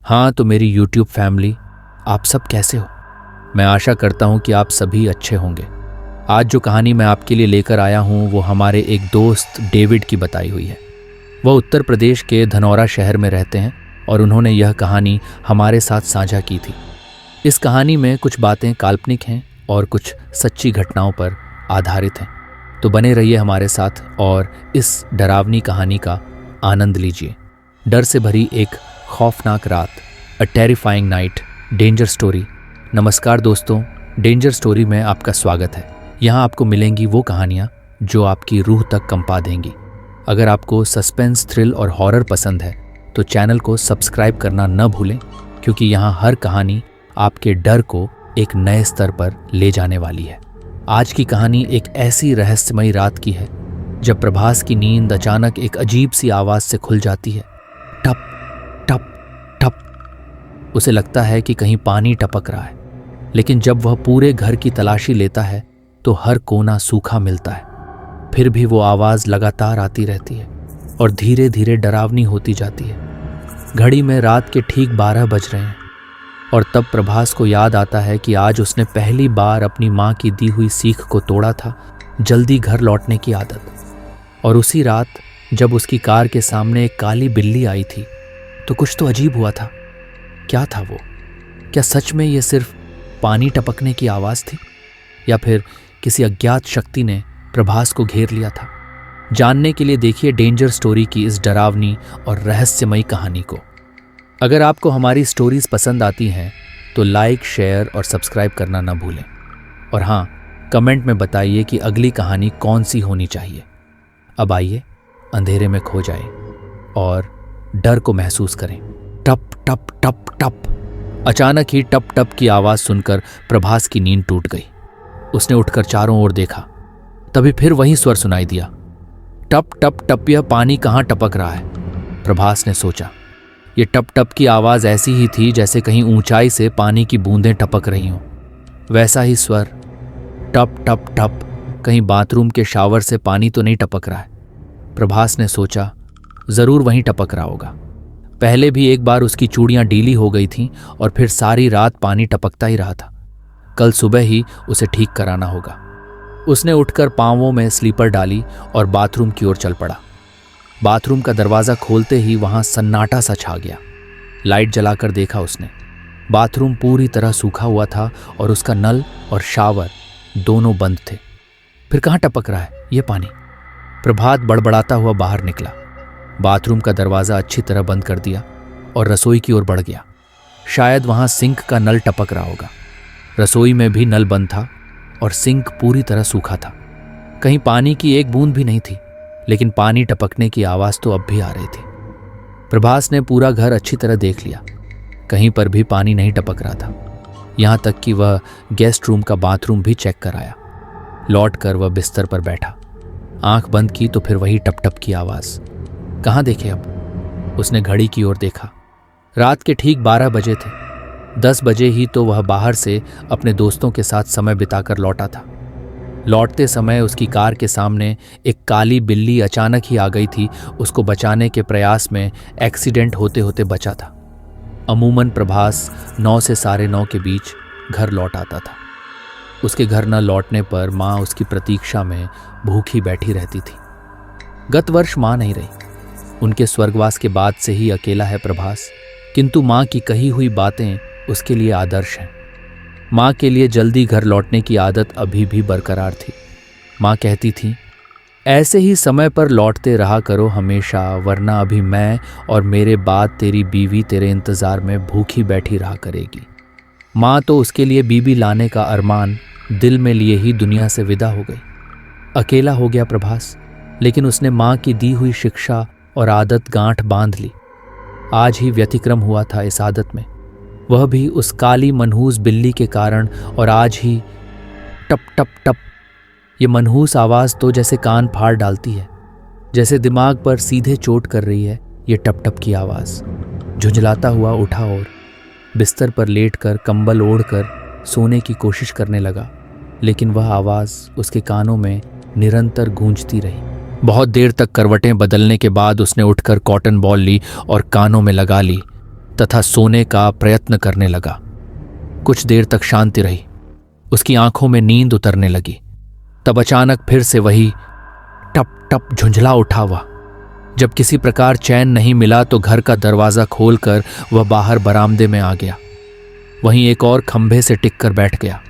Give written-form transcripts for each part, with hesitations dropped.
हाँ, तो मेरी यूट्यूब फैमिली, आप सब कैसे हो? मैं आशा करता हूँ कि आप सभी अच्छे होंगे। आज जो कहानी मैं आपके लिए लेकर आया हूँ वो हमारे एक दोस्त डेविड की बताई हुई है। वह उत्तर प्रदेश के धनौरा शहर में रहते हैं और उन्होंने यह कहानी हमारे साथ साझा की थी। इस कहानी में कुछ बातें काल्पनिक हैं और कुछ सच्ची घटनाओं पर आधारित हैं। तो बने रहिए हमारे साथ और इस डरावनी कहानी का आनंद लीजिए। डर से भरी एक खौफनाक रात, अ टेरिफाइंग नाइट, डेंजर स्टोरी। नमस्कार दोस्तों, डेंजर स्टोरी में आपका स्वागत है। यहाँ आपको मिलेंगी वो कहानियाँ जो आपकी रूह तक कंपा देंगी। अगर आपको सस्पेंस, थ्रिल और हॉरर पसंद है तो चैनल को सब्सक्राइब करना न भूलें, क्योंकि यहाँ हर कहानी आपके डर को एक नए स्तर पर ले जाने वाली है। आज की कहानी एक ऐसी रहस्यमयी रात की है जब प्रभास की नींद अचानक एक अजीब सी आवाज से खुल जाती है। टप टप टप। उसे लगता है कि कहीं पानी टपक रहा है, लेकिन जब वह पूरे घर की तलाशी लेता है तो हर कोना सूखा मिलता है। फिर भी वो आवाज लगातार आती रहती है और धीरे धीरे डरावनी होती जाती है। घड़ी में रात के ठीक 12 बज रहे हैं और तब प्रभास को याद आता है कि आज उसने पहली बार अपनी माँ की दी हुई सीख को तोड़ा था, जल्दी घर लौटने की आदत। और उसी रात जब उसकी कार के सामने एक काली बिल्ली आई थी तो कुछ तो अजीब हुआ था। क्या था वो? क्या सच में ये सिर्फ पानी टपकने की आवाज़ थी, या फिर किसी अज्ञात शक्ति ने प्रभास को घेर लिया था? जानने के लिए देखिए डेंजर स्टोरी की इस डरावनी और रहस्यमयी कहानी को। अगर आपको हमारी स्टोरीज पसंद आती हैं तो लाइक, शेयर और सब्सक्राइब करना न भूलें। और हाँ, कमेंट में बताइए कि अगली कहानी कौन सी होनी चाहिए। अब आइए अंधेरे में खो जाएं और डर को महसूस करें। टप टप टप टप। अचानक ही टप टप की आवाज़ सुनकर प्रभास की नींद टूट गई। उसने उठकर चारों ओर देखा। तभी फिर वही स्वर सुनाई दिया, टप टप टप। यह पानी कहाँ टपक रहा है? प्रभास ने सोचा। ये टप टप की आवाज़ ऐसी ही थी जैसे कहीं ऊंचाई से पानी की बूंदें टपक रही हों। वैसा ही स्वर, टप टप टप। कहीं बाथरूम के शावर से पानी तो नहीं टपक रहा है? प्रभास ने सोचा, ज़रूर वहीं टपक रहा होगा। पहले भी एक बार उसकी चूड़ियाँ ढीली हो गई थीं और फिर सारी रात पानी टपकता ही रहा था। कल सुबह ही उसे ठीक कराना होगा। उसने उठकर पाँवों में स्लीपर डाली और बाथरूम की ओर चल पड़ा। बाथरूम का दरवाज़ा खोलते ही वहाँ सन्नाटा सा छा गया। लाइट जलाकर देखा उसने। बाथरूम पूरी तरह सूखा हुआ था और उसका नल और शावर दोनों बंद थे। फिर कहाँ टपक रहा है ये पानी? प्रभात बड़बड़ाता हुआ बाहर निकला, बाथरूम का दरवाज़ा अच्छी तरह बंद कर दिया और रसोई की ओर बढ़ गया। शायद वहाँ सिंक का नल टपक रहा होगा। रसोई में भी नल बंद था और सिंक पूरी तरह सूखा था। कहीं पानी की एक बूंद भी नहीं थी, लेकिन पानी टपकने की आवाज़ तो अब भी आ रही थी। प्रभास ने पूरा घर अच्छी तरह देख लिया, कहीं पर भी पानी नहीं टपक रहा था। यहाँ तक कि वह गेस्ट रूम का बाथरूम भी चेक कर आया। लौट कर वह बिस्तर पर बैठा, आंख बंद की तो फिर वही टप टप की आवाज़। कहाँ देखे अब? उसने घड़ी की ओर देखा। रात के ठीक 12 बजे थे। 10 बजे ही तो वह बाहर से अपने दोस्तों के साथ समय बिताकर लौटा था। लौटते समय उसकी कार के सामने एक काली बिल्ली अचानक ही आ गई थी। उसको बचाने के प्रयास में एक्सीडेंट होते होते बचा था। अमूमन प्रभास 9 से 9:30 के बीच घर लौट आता था। उसके घर न लौटने पर माँ उसकी प्रतीक्षा में भूखी बैठी रहती थी। गत वर्ष माँ नहीं रही। उनके स्वर्गवास के बाद से ही अकेला है प्रभास, किंतु माँ की कही हुई बातें उसके लिए आदर्श हैं। माँ के लिए जल्दी घर लौटने की आदत अभी भी बरकरार थी। माँ कहती थी, ऐसे ही समय पर लौटते रहा करो हमेशा, वरना अभी मैं और मेरे बाद तेरी बीवी तेरे इंतज़ार में भूखी बैठी रहा करेगी। माँ तो उसके लिए बीबी लाने का अरमान दिल में लिए ही दुनिया से विदा हो गई। अकेला हो गया प्रभास, लेकिन उसने माँ की दी हुई शिक्षा और आदत गांठ बांध ली। आज ही व्यतिक्रम हुआ था इस आदत में, वह भी उस काली मनहूस बिल्ली के कारण। और आज ही टप टप टप। ये मनहूस आवाज़ तो जैसे कान फाड़ डालती है, जैसे दिमाग पर सीधे चोट कर रही है ये टप टप की आवाज़। झुंझलाता हुआ उठा और बिस्तर पर लेटकर कंबल ओढ़कर सोने की कोशिश करने लगा, लेकिन वह आवाज़ उसके कानों में निरंतर गूंजती रही। बहुत देर तक करवटें बदलने के बाद उसने उठकर कॉटन बॉल ली और कानों में लगा ली। तथा सोने का प्रयत्न करने लगा। कुछ देर तक शांति रही, उसकी आंखों में नींद उतरने लगी। तब अचानक फिर से वही टप टप झुंझला उठा हुआ। जब किसी प्रकार चैन नहीं मिला तो घर का दरवाजा खोलकर वह बाहर बरामदे में आ गया। वहीं एक और खंभे से टिक कर बैठ गया।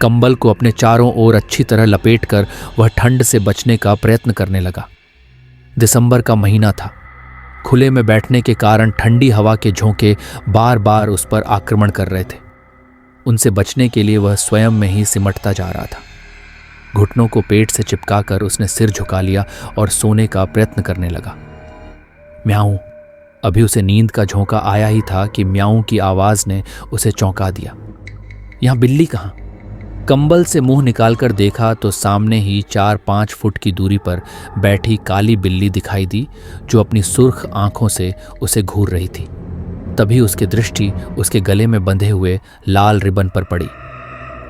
कंबल को अपने चारों ओर अच्छी तरह लपेटकर वह ठंड से बचने का प्रयत्न करने लगा। दिसंबर का महीना था। खुले में बैठने के कारण ठंडी हवा के झोंके बार बार उस पर आक्रमण कर रहे थे। उनसे बचने के लिए वह स्वयं में ही सिमटता जा रहा था। घुटनों को पेट से चिपकाकर उसने सिर झुका लिया और सोने का प्रयत्न करने लगा। म्याऊं। अभी उसे नींद का झोंका आया ही था कि म्याऊं की आवाज ने उसे चौंका दिया। यहां बिल्ली कहां? कंबल से मुंह निकालकर देखा तो सामने ही 4-5 फुट की दूरी पर बैठी काली बिल्ली दिखाई दी, जो अपनी सुर्ख आंखों से उसे घूर रही थी। तभी उसकी दृष्टि उसके गले में बंधे हुए लाल रिबन पर पड़ी।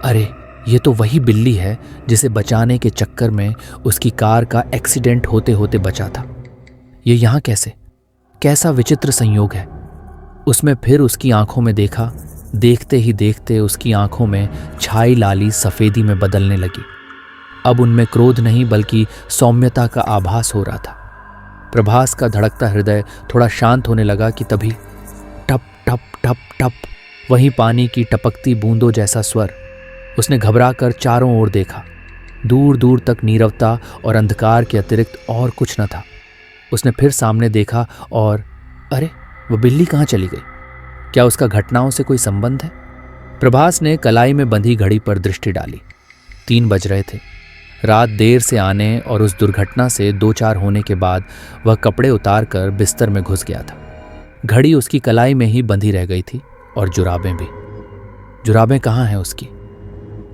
अरे, ये तो वही बिल्ली है जिसे बचाने के चक्कर में उसकी कार का एक्सीडेंट होते होते बचा था। ये यहाँ कैसे? कैसा विचित्र संयोग है। उसमें फिर उसकी आंखों में देखा। देखते ही देखते उसकी आंखों में छाई लाली सफेदी में बदलने लगी। अब उनमें क्रोध नहीं बल्कि सौम्यता का आभास हो रहा था। प्रभास का धड़कता हृदय थोड़ा शांत होने लगा कि तभी टप टप टप टप, वहीं पानी की टपकती बूंदों जैसा स्वर। उसने घबराकर चारों ओर देखा। दूर दूर तक नीरवता और अंधकार के अतिरिक्त और कुछ न था। उसने फिर सामने देखा और अरे, वह बिल्ली कहाँ चली गई? क्या उसका घटनाओं से कोई संबंध है? प्रभास ने कलाई में बंधी घड़ी पर दृष्टि डाली। 3 बज रहे थे। रात देर से आने और उस दुर्घटना से 2-4 होने के बाद वह कपड़े उतार कर बिस्तर में घुस गया था। घड़ी उसकी कलाई में ही बंधी रह गई थी और जुराबें भी। जुराबें कहाँ हैं उसकी?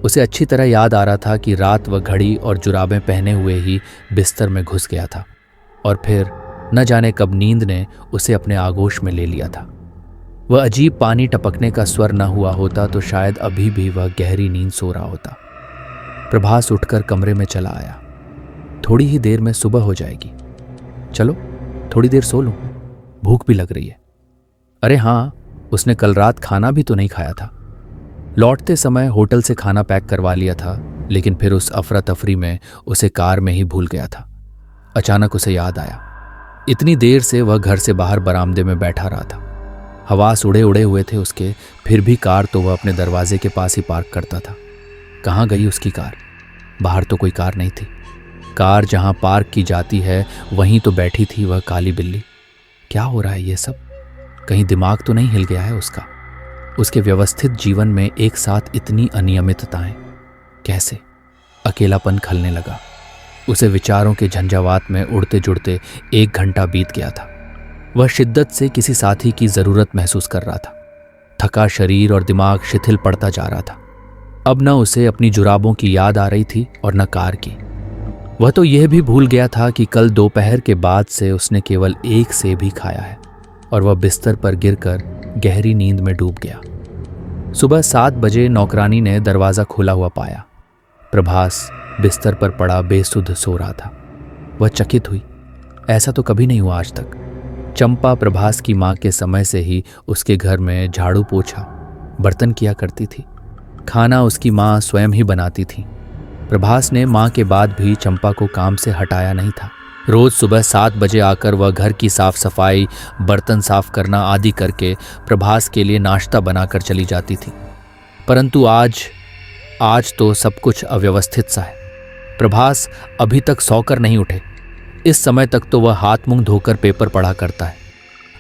उसे अच्छी तरह याद आ रहा था कि रात वह घड़ी और जुराबें पहने हुए ही बिस्तर में घुस गया था और फिर न जाने कब नींद ने उसे अपने आगोश में ले लिया था। वह अजीब पानी टपकने का स्वर न हुआ होता तो शायद अभी भी वह गहरी नींद सो रहा होता। प्रभास उठकर कमरे में चला आया। थोड़ी ही देर में सुबह हो जाएगी। चलो थोड़ी देर सो लूं, भूख भी लग रही है। अरे हाँ, उसने कल रात खाना भी तो नहीं खाया था। लौटते समय होटल से खाना पैक करवा लिया था, लेकिन फिर उस अफरा तफरी में उसे कार में ही भूल गया था। अचानक उसे याद आया, इतनी देर से वह घर से बाहर बरामदे में बैठा रहा था। हवास उड़े उड़े हुए थे उसके, फिर भी कार तो वह अपने दरवाजे के पास ही पार्क करता था। कहाँ गई उसकी कार? बाहर तो कोई कार नहीं थी। कार जहाँ पार्क की जाती है वहीं तो बैठी थी वह काली बिल्ली। क्या हो रहा है ये सब? कहीं दिमाग तो नहीं हिल गया है उसका? उसके व्यवस्थित जीवन में एक साथ इतनी अनियमितताएं कैसे? अकेलापन खलने लगा। उसे विचारों के झंझावात में उड़ते जुड़ते 1 घंटा बीत गया था। वह शिद्दत से किसी साथी की जरूरत महसूस कर रहा था। थका शरीर और दिमाग शिथिल पड़ता जा रहा था। अब न उसे अपनी जुराबों की याद आ रही थी और न कार की। वह तो यह भी भूल गया था कि कल दोपहर के बाद से उसने केवल 1 सेब ही खाया है और वह बिस्तर पर गिरकर गहरी नींद में डूब गया। सुबह 7 बजे नौकरानी ने दरवाज़ा खुला हुआ पाया। प्रभास बिस्तर पर पड़ा बेसुध सो रहा था। वह चकित हुई। ऐसा तो कभी नहीं हुआ आज तक। चंपा प्रभास की माँ के समय से ही उसके घर में झाड़ू पोछा, बर्तन किया करती थी। खाना उसकी माँ स्वयं ही बनाती थी। प्रभास ने माँ के बाद भी चंपा को काम से हटाया नहीं था। रोज सुबह 7 बजे आकर वह घर की साफ सफाई, बर्तन साफ करना आदि करके प्रभास के लिए नाश्ता बनाकर चली जाती थी। परंतु आज तो सब कुछ अव्यवस्थित सा है। प्रभास अभी तक सोकर नहीं उठे। इस समय तक तो वह हाथ मुंह धोकर पेपर पढ़ा करता है।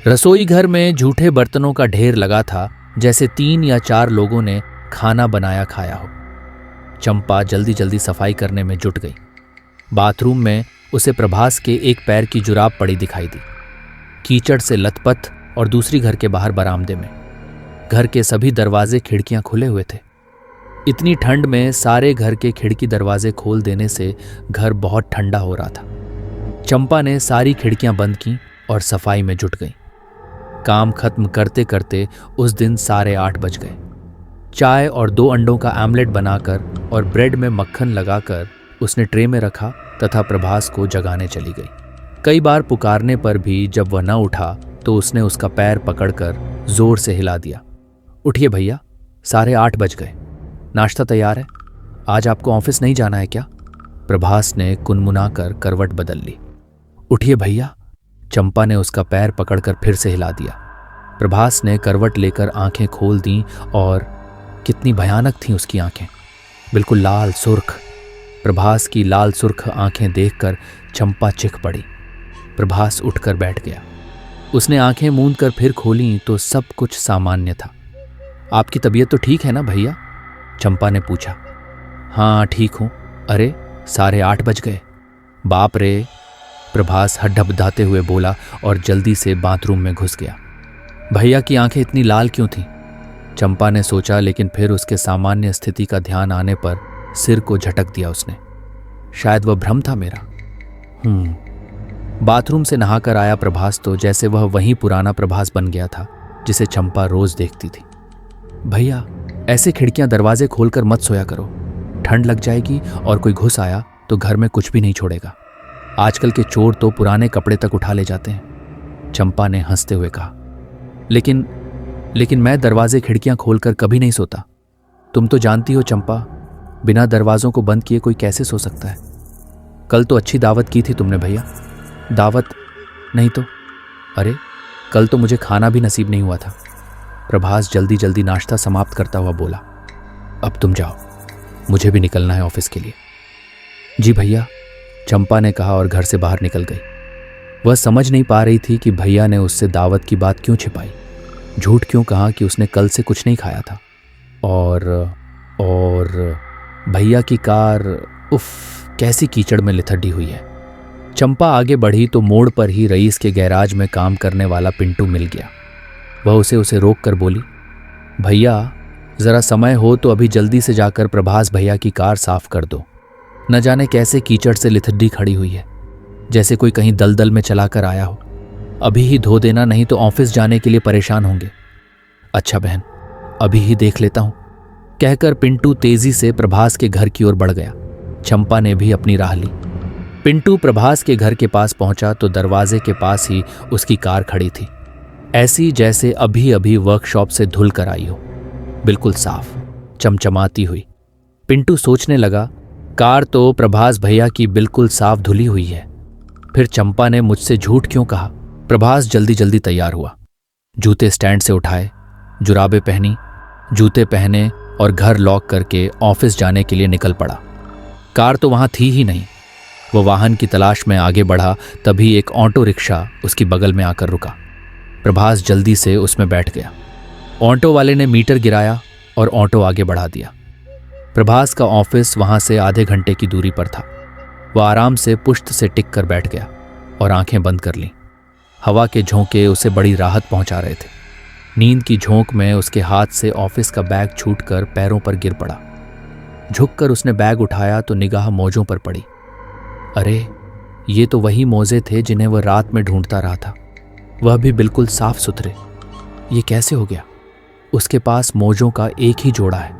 रसोई घर में झूठे बर्तनों का ढेर लगा था, जैसे 3 या 4 लोगों ने खाना बनाया खाया हो। चंपा जल्दी जल्दी सफाई करने में जुट गई। बाथरूम में उसे प्रभास के एक पैर की जुराब पड़ी दिखाई दी, कीचड़ से लथपथ, और दूसरी घर के बाहर बरामदे में। घर के सभी दरवाजे खिड़कियां खुले हुए थे। इतनी ठंड में सारे घर के खिड़की दरवाजे खोल देने से घर बहुत ठंडा हो रहा था। चंपा ने सारी खिड़कियां बंद की और सफाई में जुट गई। काम खत्म करते करते उस दिन 8:30 बज गए। चाय और 2 अंडों का आमलेट बनाकर और ब्रेड में मक्खन लगाकर उसने ट्रे में रखा तथा प्रभास को जगाने चली गई। कई बार पुकारने पर भी जब वह न उठा तो उसने उसका पैर पकड़कर जोर से हिला दिया। उठिए भैया, 8:30 बज गए। नाश्ता तैयार है। आज आपको ऑफिस नहीं जाना है क्या? प्रभास ने कुनमुनाकर करवट बदल ली। उठिए भैया। चंपा ने उसका पैर पकड़कर फिर से हिला दिया। प्रभास ने करवट लेकर आंखें खोल दी और कितनी भयानक थीं उसकी आंखें, बिल्कुल लाल सुर्ख। प्रभास की लाल सुर्ख आंखें देखकर चंपा चिख पड़ी। प्रभास उठकर बैठ गया। उसने आंखें मूंद कर फिर खोली तो सब कुछ सामान्य था। आपकी तबीयत तो ठीक है ना भैया? चंपा ने पूछा। हाँ ठीक हूं। अरे 8:30 बज गए। बाप रे, प्रभास हड्डबडाते हुए बोला और जल्दी से बाथरूम में घुस गया। भैया की आंखें इतनी लाल क्यों थीं? चंपा ने सोचा, लेकिन फिर उसके सामान्य स्थिति का ध्यान आने पर सिर को झटक दिया उसने। शायद वह भ्रम था मेरा। बाथरूम से नहाकर आया प्रभास तो जैसे वह वही पुराना प्रभास बन गया था जिसे चंपा रोज देखती थी। भैया, ऐसे खिड़कियां दरवाजे खोलकर मत सोया करो, ठंड लग जाएगी और कोई घुस आया तो घर में कुछ भी नहीं छोड़ेगा। आजकल के चोर तो पुराने कपड़े तक उठा ले जाते हैं, चंपा ने हंसते हुए कहा। लेकिन मैं दरवाजे खिड़कियां खोलकर कभी नहीं सोता। तुम तो जानती हो चंपा, बिना दरवाजों को बंद किए कोई कैसे सो सकता है? कल तो अच्छी दावत की थी तुमने भैया। दावत नहीं तो? अरे कल तो मुझे खाना भी नसीब नहीं हुआ था। प्रभास जल्दी जल्दी नाश्ता समाप्त करता हुआ बोला। अब तुम जाओ, मुझे भी निकलना है ऑफिस के लिए। जी भैया, चंपा ने कहा और घर से बाहर निकल गई। वह समझ नहीं पा रही थी कि भैया ने उससे दावत की बात क्यों छिपाई, झूठ क्यों कहा कि उसने कल से कुछ नहीं खाया था। और भैया की कार, उफ, कैसी कीचड़ में लिथड़ी हुई है। चंपा आगे बढ़ी तो मोड़ पर ही रईस के गैराज में काम करने वाला पिंटू मिल गया। वह उसे रोक कर बोली, भैया जरा समय हो तो अभी जल्दी से जाकर प्रभास भैया की कार साफ कर दो। न जाने कैसे कीचड़ से लिथड़ी खड़ी हुई है, जैसे कोई कहीं दलदल में चलाकर आया हो। अभी ही धो देना, नहीं तो ऑफिस जाने के लिए परेशान होंगे। अच्छा बहन, अभी ही देख लेता हूं, कहकर पिंटू तेजी से प्रभास के घर की ओर बढ़ गया। चंपा ने भी अपनी राह ली। पिंटू प्रभास के घर के पास पहुंचा तो दरवाजे के पास ही उसकी कार खड़ी थी, ऐसी जैसे अभी अभी वर्कशॉप से धुल कर आई हो, बिल्कुल साफ चमचमाती हुई। पिंटू सोचने लगा, कार तो प्रभास भैया की बिल्कुल साफ धुली हुई है, फिर चंपा ने मुझसे झूठ क्यों कहा? प्रभास जल्दी जल्दी तैयार हुआ, जूते स्टैंड से उठाए, जुराबें पहनी, जूते पहने और घर लॉक करके ऑफिस जाने के लिए निकल पड़ा। कार तो वहां थी ही नहीं। वो वाहन की तलाश में आगे बढ़ा, तभी एक ऑटो रिक्शा उसकी बगल में आकर रुका। प्रभास जल्दी से उसमें बैठ गया। ऑटो वाले ने मीटर गिराया और ऑटो आगे बढ़ा दिया। प्रभास का ऑफिस वहां से आधे घंटे की दूरी पर था। वह आराम से पुश्त से टिक कर बैठ गया और आंखें बंद कर लीं। हवा के झोंके उसे बड़ी राहत पहुंचा रहे थे। नींद की झोंक में उसके हाथ से ऑफिस का बैग छूटकर पैरों पर गिर पड़ा। झुककर उसने बैग उठाया तो निगाह मोजों पर पड़ी। अरे ये तो वही मोजे थे जिन्हें वह रात में ढूंढता रहा था, वह भी बिल्कुल साफ सुथरे। ये कैसे हो गया? उसके पास मोजों का एक ही जोड़ा है,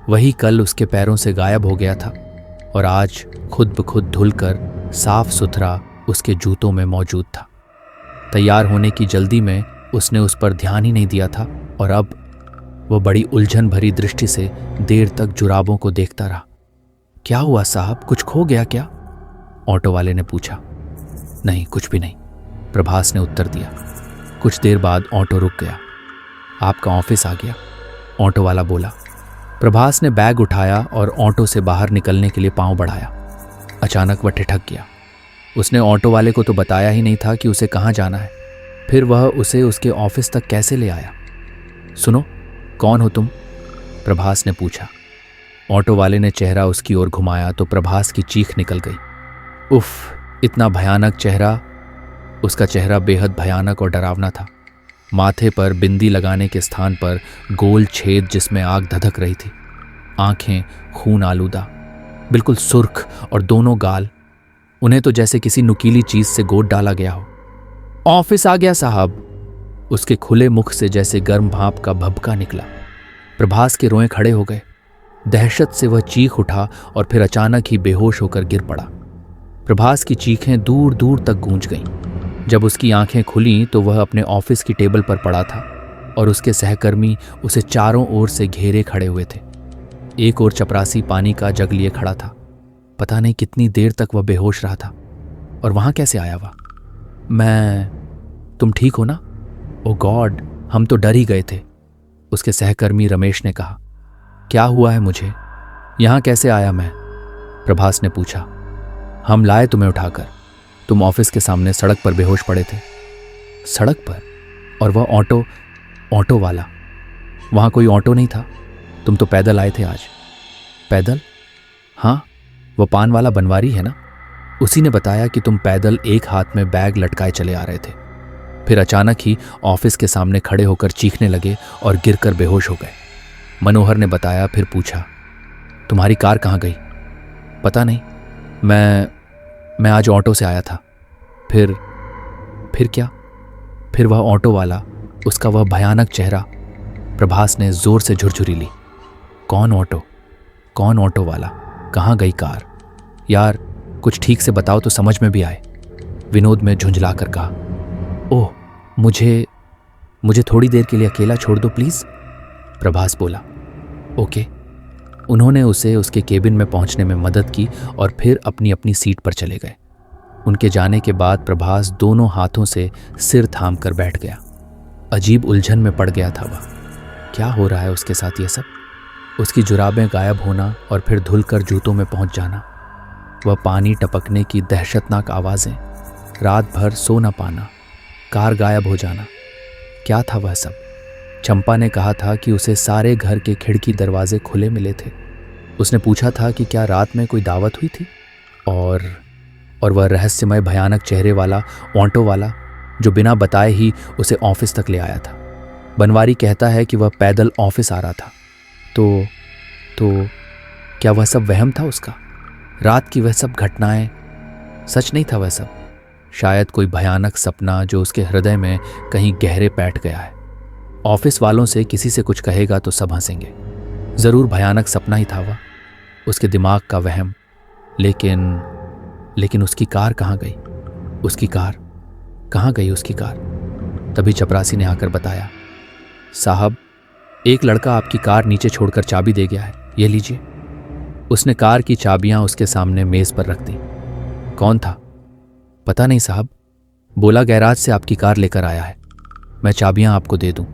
वही कल उसके पैरों से गायब हो गया था और आज खुद ब खुद धुलकर साफ सुथरा उसके जूतों में मौजूद था। तैयार होने की जल्दी में उसने उस पर ध्यान ही नहीं दिया था और अब वह बड़ी उलझन भरी दृष्टि से देर तक जुराबों को देखता रहा। क्या हुआ साहब, कुछ खो गया क्या? ऑटो वाले ने पूछा। नहीं, कुछ भी नहीं, प्रभास ने उत्तर दिया। कुछ देर बाद ऑटो रुक गया। आपका ऑफिस आ गया, ऑटो वाला बोला। प्रभास ने बैग उठाया और ऑटो से बाहर निकलने के लिए पांव बढ़ाया। अचानक वह ठिठक गया। उसने ऑटो वाले को तो बताया ही नहीं था कि उसे कहाँ जाना है, फिर वह उसे उसके ऑफिस तक कैसे ले आया? सुनो, कौन हो तुम? प्रभास ने पूछा। ऑटो वाले ने चेहरा उसकी ओर घुमाया तो प्रभास की चीख निकल गई। उफ, इतना भयानक चेहरा! उसका चेहरा बेहद भयानक और डरावना था। माथे पर बिंदी लगाने के स्थान पर गोल छेद जिसमें आग धधक रही थी। आंखें खून आलूदा, बिल्कुल सुर्ख, और दोनों गाल, उन्हें तो जैसे किसी नुकीली चीज से गोद डाला गया हो। ऑफिस आ गया साहब। उसके खुले मुख से जैसे गर्म भाप का भभका निकला। प्रभास के रोए खड़े हो गए। दहशत से वह चीख उठा और फिर अचानक ही बेहोश होकर गिर पड़ा। प्रभास की चीखें दूर दूर तक गूंज गईं। जब उसकी आंखें खुलीं तो वह अपने ऑफिस की टेबल पर पड़ा था और उसके सहकर्मी उसे चारों ओर से घेरे खड़े हुए थे। एक और चपरासी पानी का जग लिए खड़ा था। पता नहीं कितनी देर तक वह बेहोश रहा था। और वहां कैसे आया वह? तुम ठीक हो ना? ओ गॉड, हम तो डर ही गए थे, उसके सहकर्मी रमेश ने कहा। क्या हुआ है मुझे? यहां कैसे आया मैं? प्रभास ने पूछा। हम लाए तुम्हें उठाकर। तुम ऑफिस के सामने सड़क पर बेहोश पड़े थे। सड़क पर? और वह ऑटो वाला? वहां कोई ऑटो नहीं था। तुम तो पैदल आए थे आज। पैदल? हाँ, वो पान वाला बनवारी है ना, उसी ने बताया कि तुम पैदल एक हाथ में बैग लटकाए चले आ रहे थे। फिर अचानक ही ऑफिस के सामने खड़े होकर चीखने लगे और गिरकर बेहोश हो गए। मनोहर ने बताया। फिर पूछा, तुम्हारी कार कहाँ गई? पता नहीं, मैं आज ऑटो से आया था। फिर क्या? फिर वह ऑटो वाला, उसका वह भयानक चेहरा। प्रभास ने जोर से झुरझुरी ली। कौन ऑटो वाला? कहाँ गई कार? यार कुछ ठीक से बताओ तो समझ में भी आए, विनोद में झुंझला कर कहा। ओह, मुझे थोड़ी देर के लिए अकेला छोड़ दो प्लीज, प्रभास बोला। ओके। उन्होंने उसे उसके केबिन में पहुंचने में मदद की और फिर अपनी अपनी सीट पर चले गए। उनके जाने के बाद प्रभास दोनों हाथों से सिर थाम कर बैठ गया। अजीब उलझन में पड़ गया था वह। क्या हो रहा है उसके साथ ये सब? उसकी जुराबें गायब होना और फिर धुलकर जूतों में पहुंच जाना, वह पानी टपकने की दहशतनाक आवाज़ें, रात भर सो न पाना, कार गायब हो जाना, क्या था वह सब? चंपा ने कहा था कि उसे सारे घर के खिड़की दरवाजे खुले मिले थे। उसने पूछा था कि क्या रात में कोई दावत हुई थी? और वह रहस्यमय भयानक चेहरे वाला ऑटो वाला जो बिना बताए ही उसे ऑफिस तक ले आया था। बनवारी कहता है कि वह पैदल ऑफिस आ रहा था। तो क्या वह सब वहम था उसका? रात की वह सब घटनाएं सच नहीं था? वह सब शायद कोई भयानक सपना जो उसके हृदय में कहीं गहरे बैठ गया है। ऑफिस वालों से किसी से कुछ कहेगा तो सब हंसेंगे। जरूर भयानक सपना ही था वह, उसके दिमाग का वहम। लेकिन उसकी कार कहाँ गई? उसकी कार कहाँ गई? उसकी कार? तभी चपरासी ने आकर बताया, साहब, एक लड़का आपकी कार नीचे छोड़कर चाबी दे गया है, ये लीजिए। उसने कार की चाबियां उसके सामने मेज पर रख दी। कौन था? पता नहीं साहब, बोला गैराज से आपकी कार लेकर आया है। मैं चाबियां आपको दे दूं,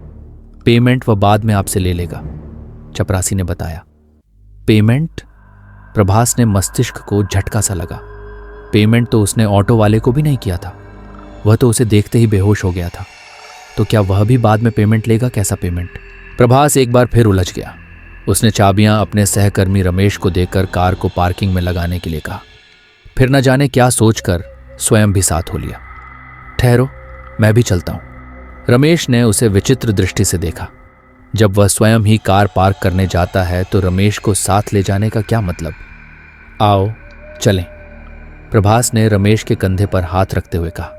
पेमेंट वह बाद में आपसे ले लेगा, चपरासी ने बताया। पेमेंट? प्रभास ने मस्तिष्क को झटका सा लगा। पेमेंट तो उसने ऑटो वाले को भी नहीं किया था, वह तो उसे देखते ही बेहोश हो गया था। तो क्या वह भी बाद में पेमेंट लेगा? कैसा पेमेंट? प्रभास एक बार फिर उलझ गया। उसने चाबियां अपने सहकर्मी रमेश को देकर कार को पार्किंग में लगाने के लिए कहा। फिर न जाने क्या सोचकर स्वयं भी साथ हो लिया। ठहरो, मैं भी चलता हूं। रमेश ने उसे विचित्र दृष्टि से देखा। जब वह स्वयं ही कार पार्क करने जाता है तो रमेश को साथ ले जाने का क्या मतलब? आओ चलें, प्रभास ने रमेश के कंधे पर हाथ रखते हुए कहा।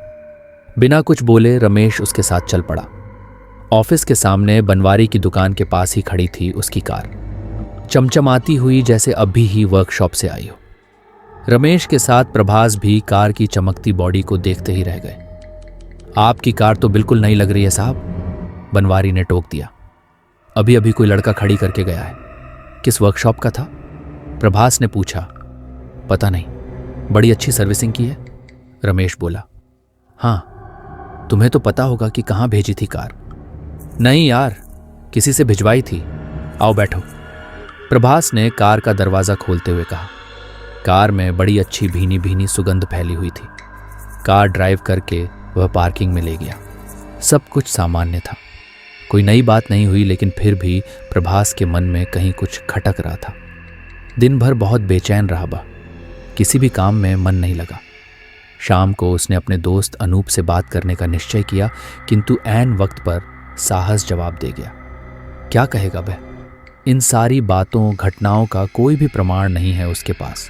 बिना कुछ बोले रमेश उसके साथ चल पड़ा। ऑफिस के सामने बनवारी की दुकान के पास ही खड़ी थी उसकी कार, चमचमाती हुई जैसे अभी ही वर्कशॉप से आई हो। रमेश के साथ प्रभास भी कार की चमकती बॉडी को देखते ही रह गए। आपकी कार तो बिल्कुल नई लग रही है साहब, बनवारी ने टोक दिया। अभी अभी कोई लड़का खड़ी करके गया है। किस वर्कशॉप का था? प्रभास ने पूछा। पता नहीं, बड़ी अच्छी सर्विसिंग की है, रमेश बोला। हाँ, तुम्हें तो पता होगा कि कहाँ भेजी थी कार। नहीं यार, किसी से भिजवाई थी। आओ बैठो, प्रभास ने कार का दरवाजा खोलते हुए कहा। कार में बड़ी अच्छी भीनी भीनी सुगंध फैली हुई थी। कार ड्राइव करके वह पार्किंग में ले गया। सब कुछ सामान्य था, कोई नई बात नहीं हुई, लेकिन फिर भी प्रभास के मन में कहीं कुछ खटक रहा था। दिन भर बहुत बेचैन रहा वह, किसी भी काम में मन नहीं लगा। शाम को उसने अपने दोस्त अनूप से बात करने का निश्चय किया, किंतु ऐन वक्त पर साहस जवाब दे गया। क्या कहेगा वह? इन सारी बातों घटनाओं का कोई भी प्रमाण नहीं है उसके पास।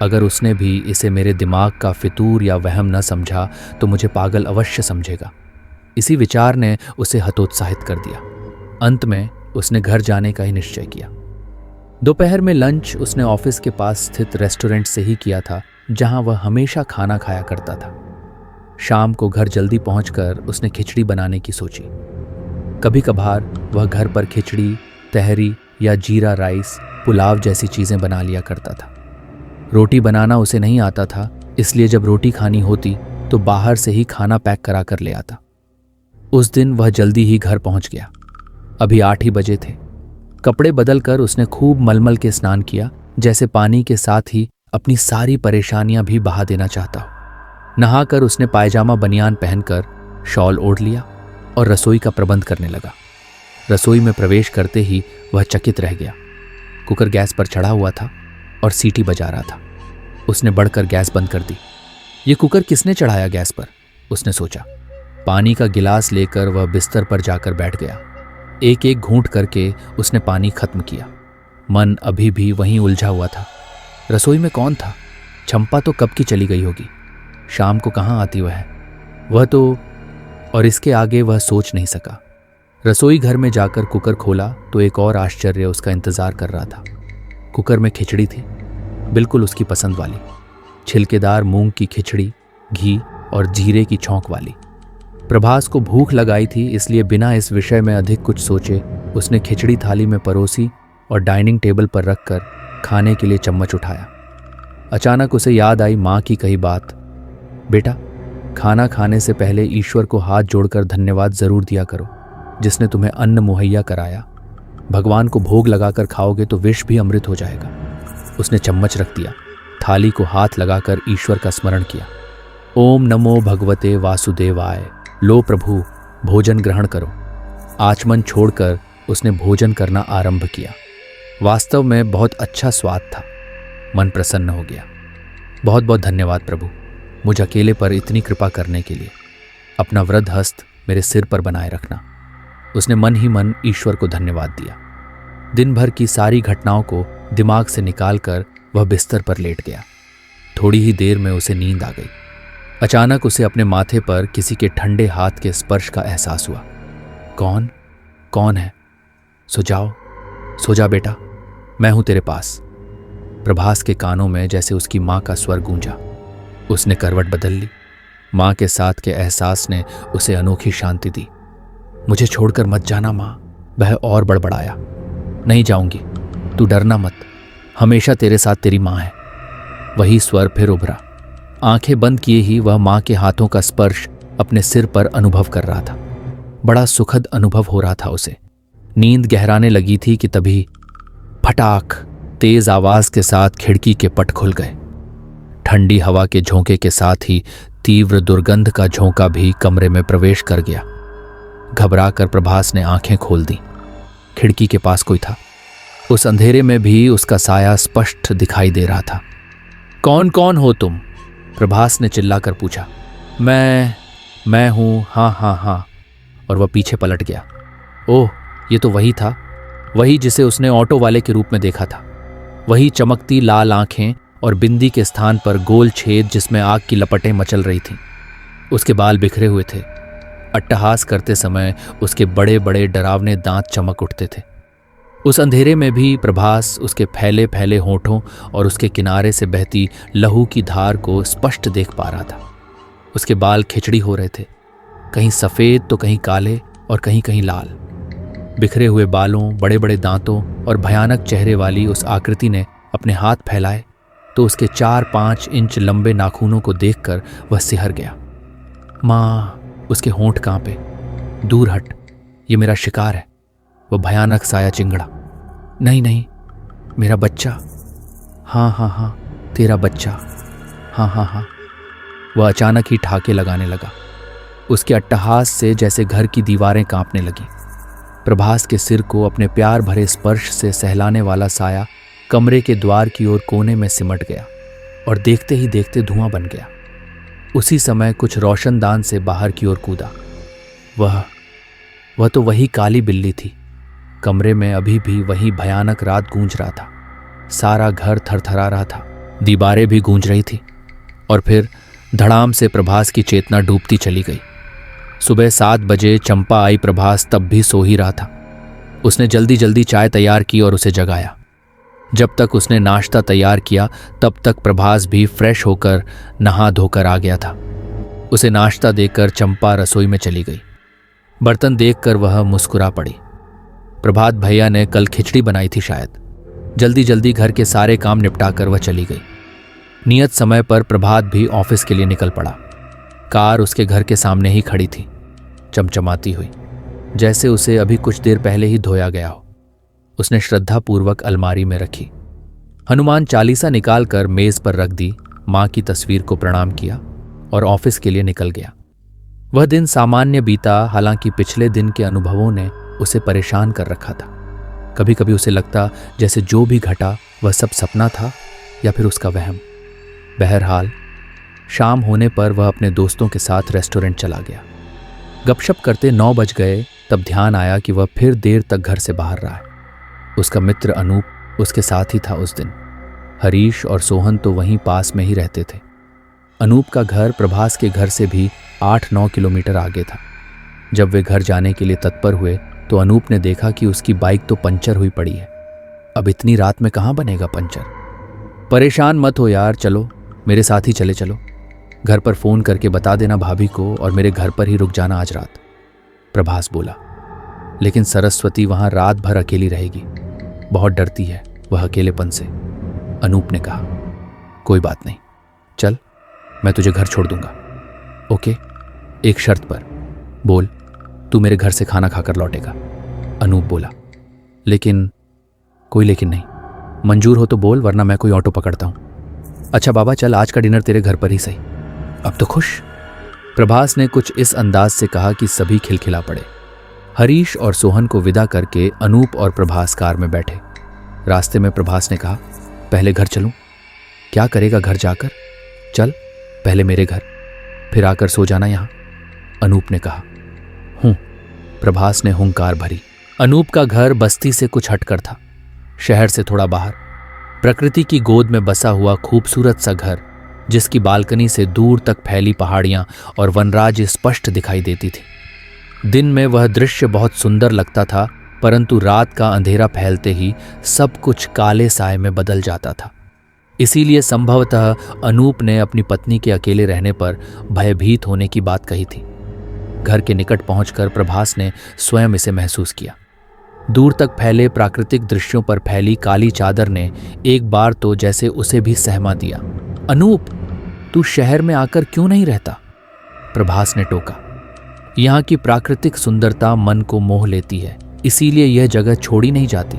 अगर उसने भी इसे मेरे दिमाग का फितूर या वहम न समझा तो मुझे पागल अवश्य समझेगा। इसी विचार ने उसे हतोत्साहित कर दिया। अंत में उसने घर जाने का ही निश्चय किया। दोपहर में लंच उसने ऑफिस के पास स्थित रेस्टोरेंट से ही किया था, जहां वह हमेशा खाना खाया करता था। शाम को घर जल्दी पहुंचकर उसने खिचड़ी बनाने की सोची। कभी कभार वह घर पर खिचड़ी, तहरी या जीरा राइस, पुलाव जैसी चीज़ें बना लिया करता था। रोटी बनाना उसे नहीं आता था, इसलिए जब रोटी खानी होती तो बाहर से ही खाना पैक करा कर ले आता। उस दिन वह जल्दी ही घर पहुंच गया। अभी 8 ही बजे थे। कपड़े बदलकर उसने खूब मलमल के स्नान किया, जैसे पानी के साथ ही अपनी सारी परेशानियां भी बहा देना चाहता हो। नहाकर उसने पायजामा बनियान पहनकर शॉल ओढ़ लिया और रसोई का प्रबंध करने लगा। रसोई में प्रवेश करते ही वह चकित रह गया। कुकर गैस पर चढ़ा हुआ था और सीटी बजा रहा था। उसने बढ़कर गैस बंद कर दी। ये कुकर किसने चढ़ाया गैस पर, उसने सोचा। पानी का गिलास लेकर वह बिस्तर पर जाकर बैठ गया। एक एक घूंट करके उसने पानी खत्म किया। मन अभी भी वहीं उलझा हुआ था। रसोई में कौन था? चंपा तो कब की चली गई होगी। शाम को कहाँ आती वह तो, और इसके आगे वह सोच नहीं सका। रसोई घर में जाकर कुकर खोला तो एक और आश्चर्य उसका इंतजार कर रहा था। कुकर में खिचड़ी थी, बिल्कुल उसकी पसंद वाली, छिलकेदार मूंग की खिचड़ी, घी और जीरे की छौंक वाली। प्रभास को भूख लगाई थी, इसलिए बिना इस विषय में अधिक कुछ सोचे उसने खिचड़ी थाली में परोसी और डाइनिंग टेबल पर रखकर खाने के लिए चम्मच उठाया। अचानक उसे याद आई माँ की कही बात, बेटा, खाना खाने से पहले ईश्वर को हाथ जोड़कर धन्यवाद जरूर दिया करो, जिसने तुम्हें अन्न मुहैया कराया। भगवान को भोग लगाकर खाओगे तो विष भी अमृत हो जाएगा। उसने चम्मच रख दिया, थाली को हाथ लगाकर ईश्वर का स्मरण किया। ओम नमो भगवते वासुदेवाय। लो प्रभु, भोजन ग्रहण करो। आचमन छोड़कर उसने भोजन करना आरंभ किया। वास्तव में बहुत अच्छा स्वाद था। मन प्रसन्न हो गया। बहुत बहुत धन्यवाद प्रभु, मुझ अकेले पर इतनी कृपा करने के लिए। अपना वृद्ध हस्त मेरे सिर पर बनाए रखना। उसने मन ही मन ईश्वर को धन्यवाद दिया। दिन भर की सारी घटनाओं को दिमाग से निकालकर वह बिस्तर पर लेट गया। थोड़ी ही देर में उसे नींद आ गई। अचानक उसे अपने माथे पर किसी के ठंडे हाथ के स्पर्श का एहसास हुआ। कौन है? सो जा बेटा, मैं हूं तेरे पास। प्रभास के कानों में जैसे उसकी माँ का स्वर गूंजा। उसने करवट बदल ली। माँ के साथ के एहसास ने उसे अनोखी शांति दी। मुझे छोड़कर मत जाना माँ, वह और बड़बड़ाया। नहीं जाऊंगी, तू डरना मत, हमेशा तेरे साथ तेरी माँ है। वही स्वर फिर उभरा। आंखें बंद किए ही वह माँ के हाथों का स्पर्श अपने सिर पर अनुभव कर रहा था। बड़ा सुखद अनुभव हो रहा था उसे। नींद गहराने लगी थी कि तभी फटाक तेज आवाज के साथ खिड़की के पट खुल गए। ठंडी हवा के झोंके के साथ ही तीव्र दुर्गंध का झोंका भी कमरे में प्रवेश कर गया। घबराकर प्रभास ने आंखें खोल दी। खिड़की के पास कोई था। उस अंधेरे में भी उसका साया स्पष्ट दिखाई दे रहा था। कौन हो तुम? प्रभास ने चिल्लाकर पूछा। मैं हूं, हाँ। और वह पीछे पलट गया। ओह, ये तो वही था, वही जिसे उसने ऑटो वाले के रूप में देखा था। वही चमकती लाल आंखें और बिंदी के स्थान पर गोल छेद जिसमें आग की लपटें मचल रही थीं। उसके बाल बिखरे हुए थे। अट्टहास करते समय उसके बड़े बड़े डरावने दांत चमक उठते थे। उस अंधेरे में भी प्रभास उसके फैले फैले होठों और उसके किनारे से बहती लहू की धार को स्पष्ट देख पा रहा था। उसके बाल खिचड़ी हो रहे थे, कहीं सफ़ेद तो कहीं काले और कहीं कहीं लाल। बिखरे हुए बालों, बड़े बड़े दांतों और भयानक चेहरे वाली उस आकृति ने अपने हाथ फैलाए तो उसके 4-5 इंच लंबे नाखूनों को देखकर वह सिहर गया। माँ! उसके होंठ कांपे। दूर हट, ये मेरा शिकार है। वह भयानक साया चिंगड़ा। नहीं, मेरा बच्चा। हाँ, तेरा बच्चा। हाँ। वह अचानक ही ठाके लगाने लगा। उसके अट्टहास से जैसे घर की दीवारें कांपने लगी। प्रभास के सिर को अपने प्यार भरे स्पर्श से सहलाने वाला साया कमरे के द्वार की ओर कोने में सिमट गया और देखते ही देखते धुआं बन गया। उसी समय कुछ रोशनदान से बाहर की ओर कूदा। वह तो वही काली बिल्ली थी। कमरे में अभी भी वही भयानक रात गूंज रहा था। सारा घर थरथरा रहा था, दीवारें भी गूंज रही थी। और फिर धड़ाम से प्रभास की चेतना डूबती चली गई। सुबह 7 बजे चंपा आई। प्रभास तब भी सो ही रहा था। उसने जल्दी जल्दी चाय तैयार की और उसे जगाया। जब तक उसने नाश्ता तैयार किया तब तक प्रभास भी फ्रेश होकर नहा धोकर आ गया था। उसे नाश्ता देकर चंपा रसोई में चली गई। बर्तन देखकर वह मुस्कुरा पड़ी। प्रभात भैया ने कल खिचड़ी बनाई थी शायद। जल्दी जल्दी घर के सारे काम निपटाकर वह चली गई। नियत समय पर प्रभात भी ऑफिस के लिए निकल पड़ा। कार उसके घर के सामने ही खड़ी थी, चमचमाती हुई, जैसे उसे अभी कुछ देर पहले ही धोया गया हो। उसने श्रद्धापूर्वक अलमारी में रखी। हनुमान चालीसा निकालकर मेज पर रख दी, मां की तस्वीर को प्रणाम किया और ऑफिस के लिए निकल गया। वह दिन सामान्य बीता, हालांकि पिछले दिन के अनुभवों ने उसे परेशान कर रखा था। कभी कभी उसे लगता जैसे जो भी घटा वह सब सपना था या फिर उसका वहम। बहरहाल शाम होने पर वह अपने दोस्तों के साथ रेस्टोरेंट चला गया। गपशप करते 9 बज गए, तब ध्यान आया कि वह फिर देर तक घर से बाहर रहा है। उसका मित्र अनूप उसके साथ ही था उस दिन। हरीश और सोहन तो वहीं पास में ही रहते थे। अनूप का घर प्रभास के घर से भी 8-9 किलोमीटर आगे था। जब वे घर जाने के लिए तत्पर हुए तो अनूप ने देखा कि उसकी बाइक तो पंचर हुई पड़ी है। अब इतनी रात में कहाँ बनेगा पंचर? परेशान मत हो यार, चलो मेरे साथ ही चले चलो। घर पर फोन करके बता देना भाभी को और मेरे घर पर ही रुक जाना आज रात, प्रभास बोला। लेकिन सरस्वती वहां रात भर अकेली रहेगी, बहुत डरती है वह अकेलेपन से, अनूप ने कहा। कोई बात नहीं, चल मैं तुझे घर छोड़ दूंगा। ओके, एक शर्त पर। बोल। तू मेरे घर से खाना खाकर लौटेगा, अनूप बोला। लेकिन? कोई लेकिन नहीं, मंजूर हो तो बोल, वरना मैं कोई ऑटो पकड़ता हूं। अच्छा बाबा, चल आज का डिनर तेरे घर पर ही सही। अब तो खुश, प्रभास ने कुछ इस अंदाज से कहा कि सभी खिलखिला पड़े। हरीश और सोहन को विदा करके अनूप और प्रभास कार में बैठे। रास्ते में प्रभास ने कहा, पहले घर चलूं? क्या करेगा घर जाकर? चल पहले मेरे घर, फिर आकर सो जाना यहां, अनूप ने कहा। प्रभास ने हुंकार भरी। अनूप का घर बस्ती से कुछ हटकर था, शहर से थोड़ा बाहर। प्रकृति की गोद में बसा हुआ खूबसूरत सा घर, जिसकी बालकनी से दूर तक फैली पहाड़ियां और वनराज स्पष्ट दिखाई देती थी। दिन में वह दृश्य बहुत सुंदर लगता था, परंतु रात का अंधेरा फैलते ही सब कुछ काले साए में बदल जाता था। इसीलिए संभवतः अनूप ने अपनी पत्नी के अकेले रहने पर भयभीत होने की बात कही थी। घर के निकट पहुंचकर प्रभास ने स्वयं इसे महसूस किया। दूर तक फैले प्राकृतिक दृश्यों पर फैली काली चादर ने एक बार तो जैसे उसे भी सहमा दिया। अनूप, तू शहर में आकर क्यों नहीं रहता? प्रभास ने टोका। यहाँ की प्राकृतिक सुंदरता मन को मोह लेती है, इसीलिए यह जगह छोड़ी नहीं जाती।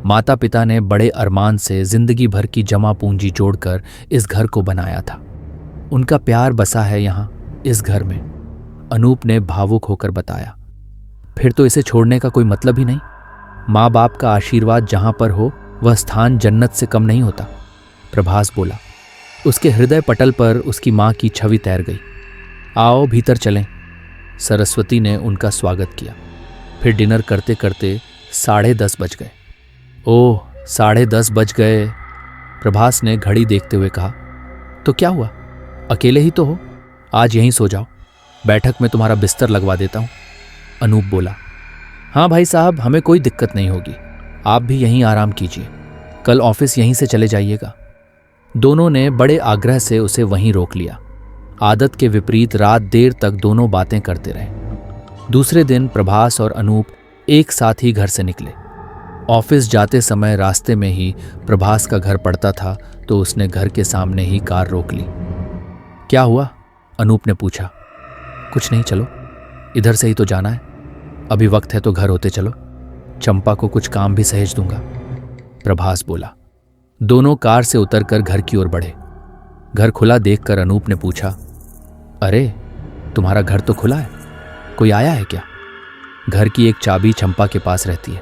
माता पिता ने बड़े अरमान से जिंदगी भर की जमा पूंजी जोड़कर इस घर को बनाया था। उनका प्यार बसा है यहाँ इस घर में, अनूप ने भावुक होकर बताया। फिर तो इसे छोड़ने का कोई मतलब ही नहीं। माँ बाप का आशीर्वाद जहां पर हो वह स्थान जन्नत से कम नहीं होता, प्रभास बोला। उसके हृदय पटल पर उसकी माँ की छवि तैर गई। आओ भीतर चलें, सरस्वती ने उनका स्वागत किया। फिर डिनर करते करते 10:30 बज गए। ओह, 10:30 बज गए, प्रभास ने घड़ी देखते हुए कहा। तो क्या हुआ, अकेले ही तो हो, आज यहीं सो जाओ, बैठक में तुम्हारा बिस्तर लगवा देता हूं, अनूप बोला। हाँ भाई साहब, हमें कोई दिक्कत नहीं होगी, आप भी यहीं आराम कीजिए, कल ऑफिस यहीं से चले जाइएगा। दोनों ने बड़े आग्रह से उसे वहीं रोक लिया। आदत के विपरीत रात देर तक दोनों बातें करते रहे। दूसरे दिन प्रभास और अनूप एक साथ ही घर से निकले। ऑफिस जाते समय रास्ते में ही प्रभास का घर पड़ता था, तो उसने घर के सामने ही कार रोक ली। क्या हुआ, अनूप ने पूछा। कुछ नहीं, चलो इधर से ही तो जाना है, अभी वक्त है तो घर होते चलो, चंपा को कुछ काम भी सहेज दूंगा, प्रभास बोला। दोनों कार से उतरकर घर की ओर बढ़े। घर खुला देखकर अनूप ने पूछा, अरे तुम्हारा घर तो खुला है, कोई आया है क्या? घर की एक चाबी चंपा के पास रहती है,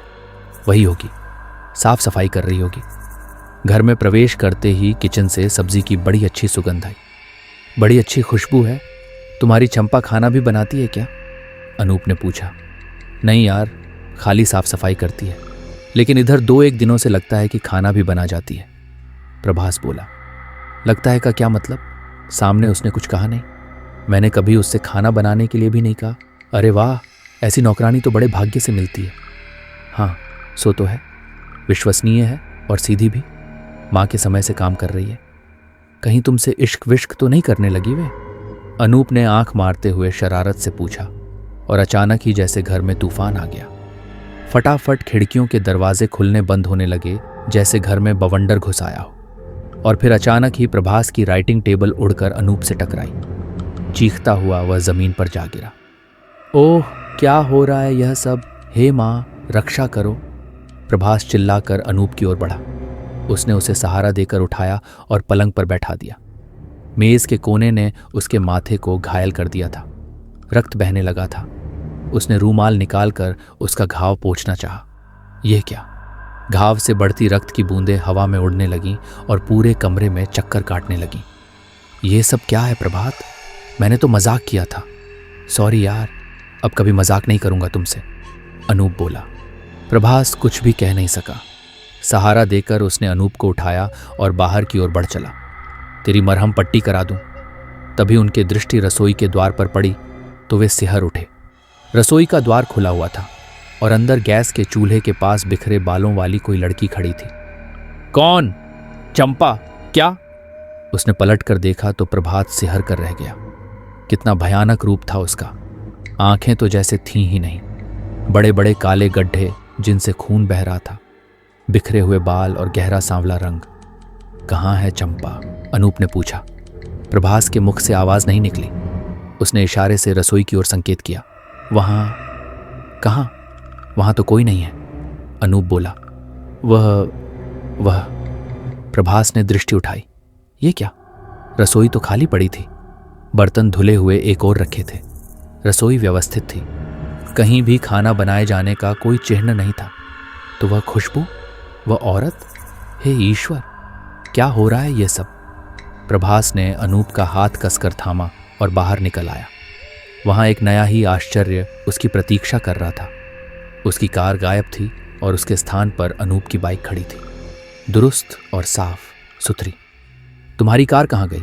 वही होगी, साफ सफाई कर रही होगी। घर में प्रवेश करते ही किचन से सब्जी की बड़ी अच्छी सुगंध आई। बड़ी अच्छी खुशबू है, तुम्हारी चंपा खाना भी बनाती है क्या? अनूप ने पूछा। नहीं यार, खाली साफ सफाई करती है, लेकिन इधर 2-1 दिनों से लगता है कि खाना भी बना जाती है, प्रभास बोला। लगता है का क्या मतलब? सामने उसने कुछ कहा नहीं, मैंने कभी उससे खाना बनाने के लिए भी नहीं कहा। अरे वाह, ऐसी नौकरानी तो बड़े भाग्य से मिलती है। हाँ सो तो है, विश्वसनीय है और सीधी भी, माँ के समय से काम कर रही है। कहीं तुमसे इश्क विश्क तो नहीं करने लगी वे? अनूप ने आंख मारते हुए शरारत से पूछा और अचानक ही जैसे घर में तूफान आ गया। फटाफट खिड़कियों के दरवाजे खुलने बंद होने लगे, जैसे घर में बवंडर घुस आया हो। और फिर अचानक ही प्रभास की राइटिंग टेबल उड़कर अनूप से टकराई। चीखता हुआ वह जमीन पर जा गिरा। ओह, क्या हो रहा है यह सब? हे माँ, रक्षा करो! प्रभास चिल्लाकर अनूप की ओर बढ़ा। उसने उसे सहारा देकर उठाया और पलंग पर बैठा दिया। मेज के कोने ने उसके माथे को घायल कर दिया था। रक्त बहने लगा था। उसने रूमाल निकालकर उसका घाव पोंछना चाहा। यह क्या? घाव से बढ़ती रक्त की बूंदें हवा में उड़ने लगीं और पूरे कमरे में चक्कर काटने लगीं। ये सब क्या है प्रभात? मैंने तो मजाक किया था। सॉरी यार, अब कभी मजाक नहीं करूंगा तुमसे, अनूप बोला। प्रभास कुछ भी कह नहीं सका। सहारा देकर उसने अनूप को उठाया और बाहर की ओर बढ़ चला। तेरी मरहम पट्टी करा दूं। तभी उनकी दृष्टि रसोई के द्वार पर पड़ी तो वे सिहर उठे। रसोई का द्वार खुला हुआ था और अंदर गैस के चूल्हे के पास बिखरे बालों वाली कोई लड़की खड़ी थी। कौन? चंपा? क्या? उसने पलट कर देखा तो प्रभात सिहर कर रह गया। कितना भयानक रूप था उसका। आंखें तो जैसे थीं ही नहीं, बड़े बड़े काले गड्ढे जिनसे खून बह रहा था, बिखरे हुए बाल और गहरा सांवला रंग। कहाँ है चंपा? अनूप ने पूछा। प्रभास के मुख से आवाज नहीं निकली। उसने इशारे से रसोई की ओर संकेत किया। वहां? कहाँ? वहां तो कोई नहीं है, अनूप बोला। वह प्रभास ने दृष्टि उठाई। ये क्या? रसोई तो खाली पड़ी थी। बर्तन धुले हुए एक और रखे थे। रसोई व्यवस्थित थी। कहीं भी खाना बनाए जाने का कोई चिन्ह नहीं था। तो वह खुशबू, वह औरत, हे ईश्वर, क्या हो रहा है ये सब? प्रभास ने अनूप का हाथ कसकर थामा और बाहर निकल आया। वहां एक नया ही आश्चर्य उसकी प्रतीक्षा कर रहा था। उसकी कार गायब थी और उसके स्थान पर अनूप की बाइक खड़ी थी, दुरुस्त और साफ सुथरी। तुम्हारी कार कहाँ गई?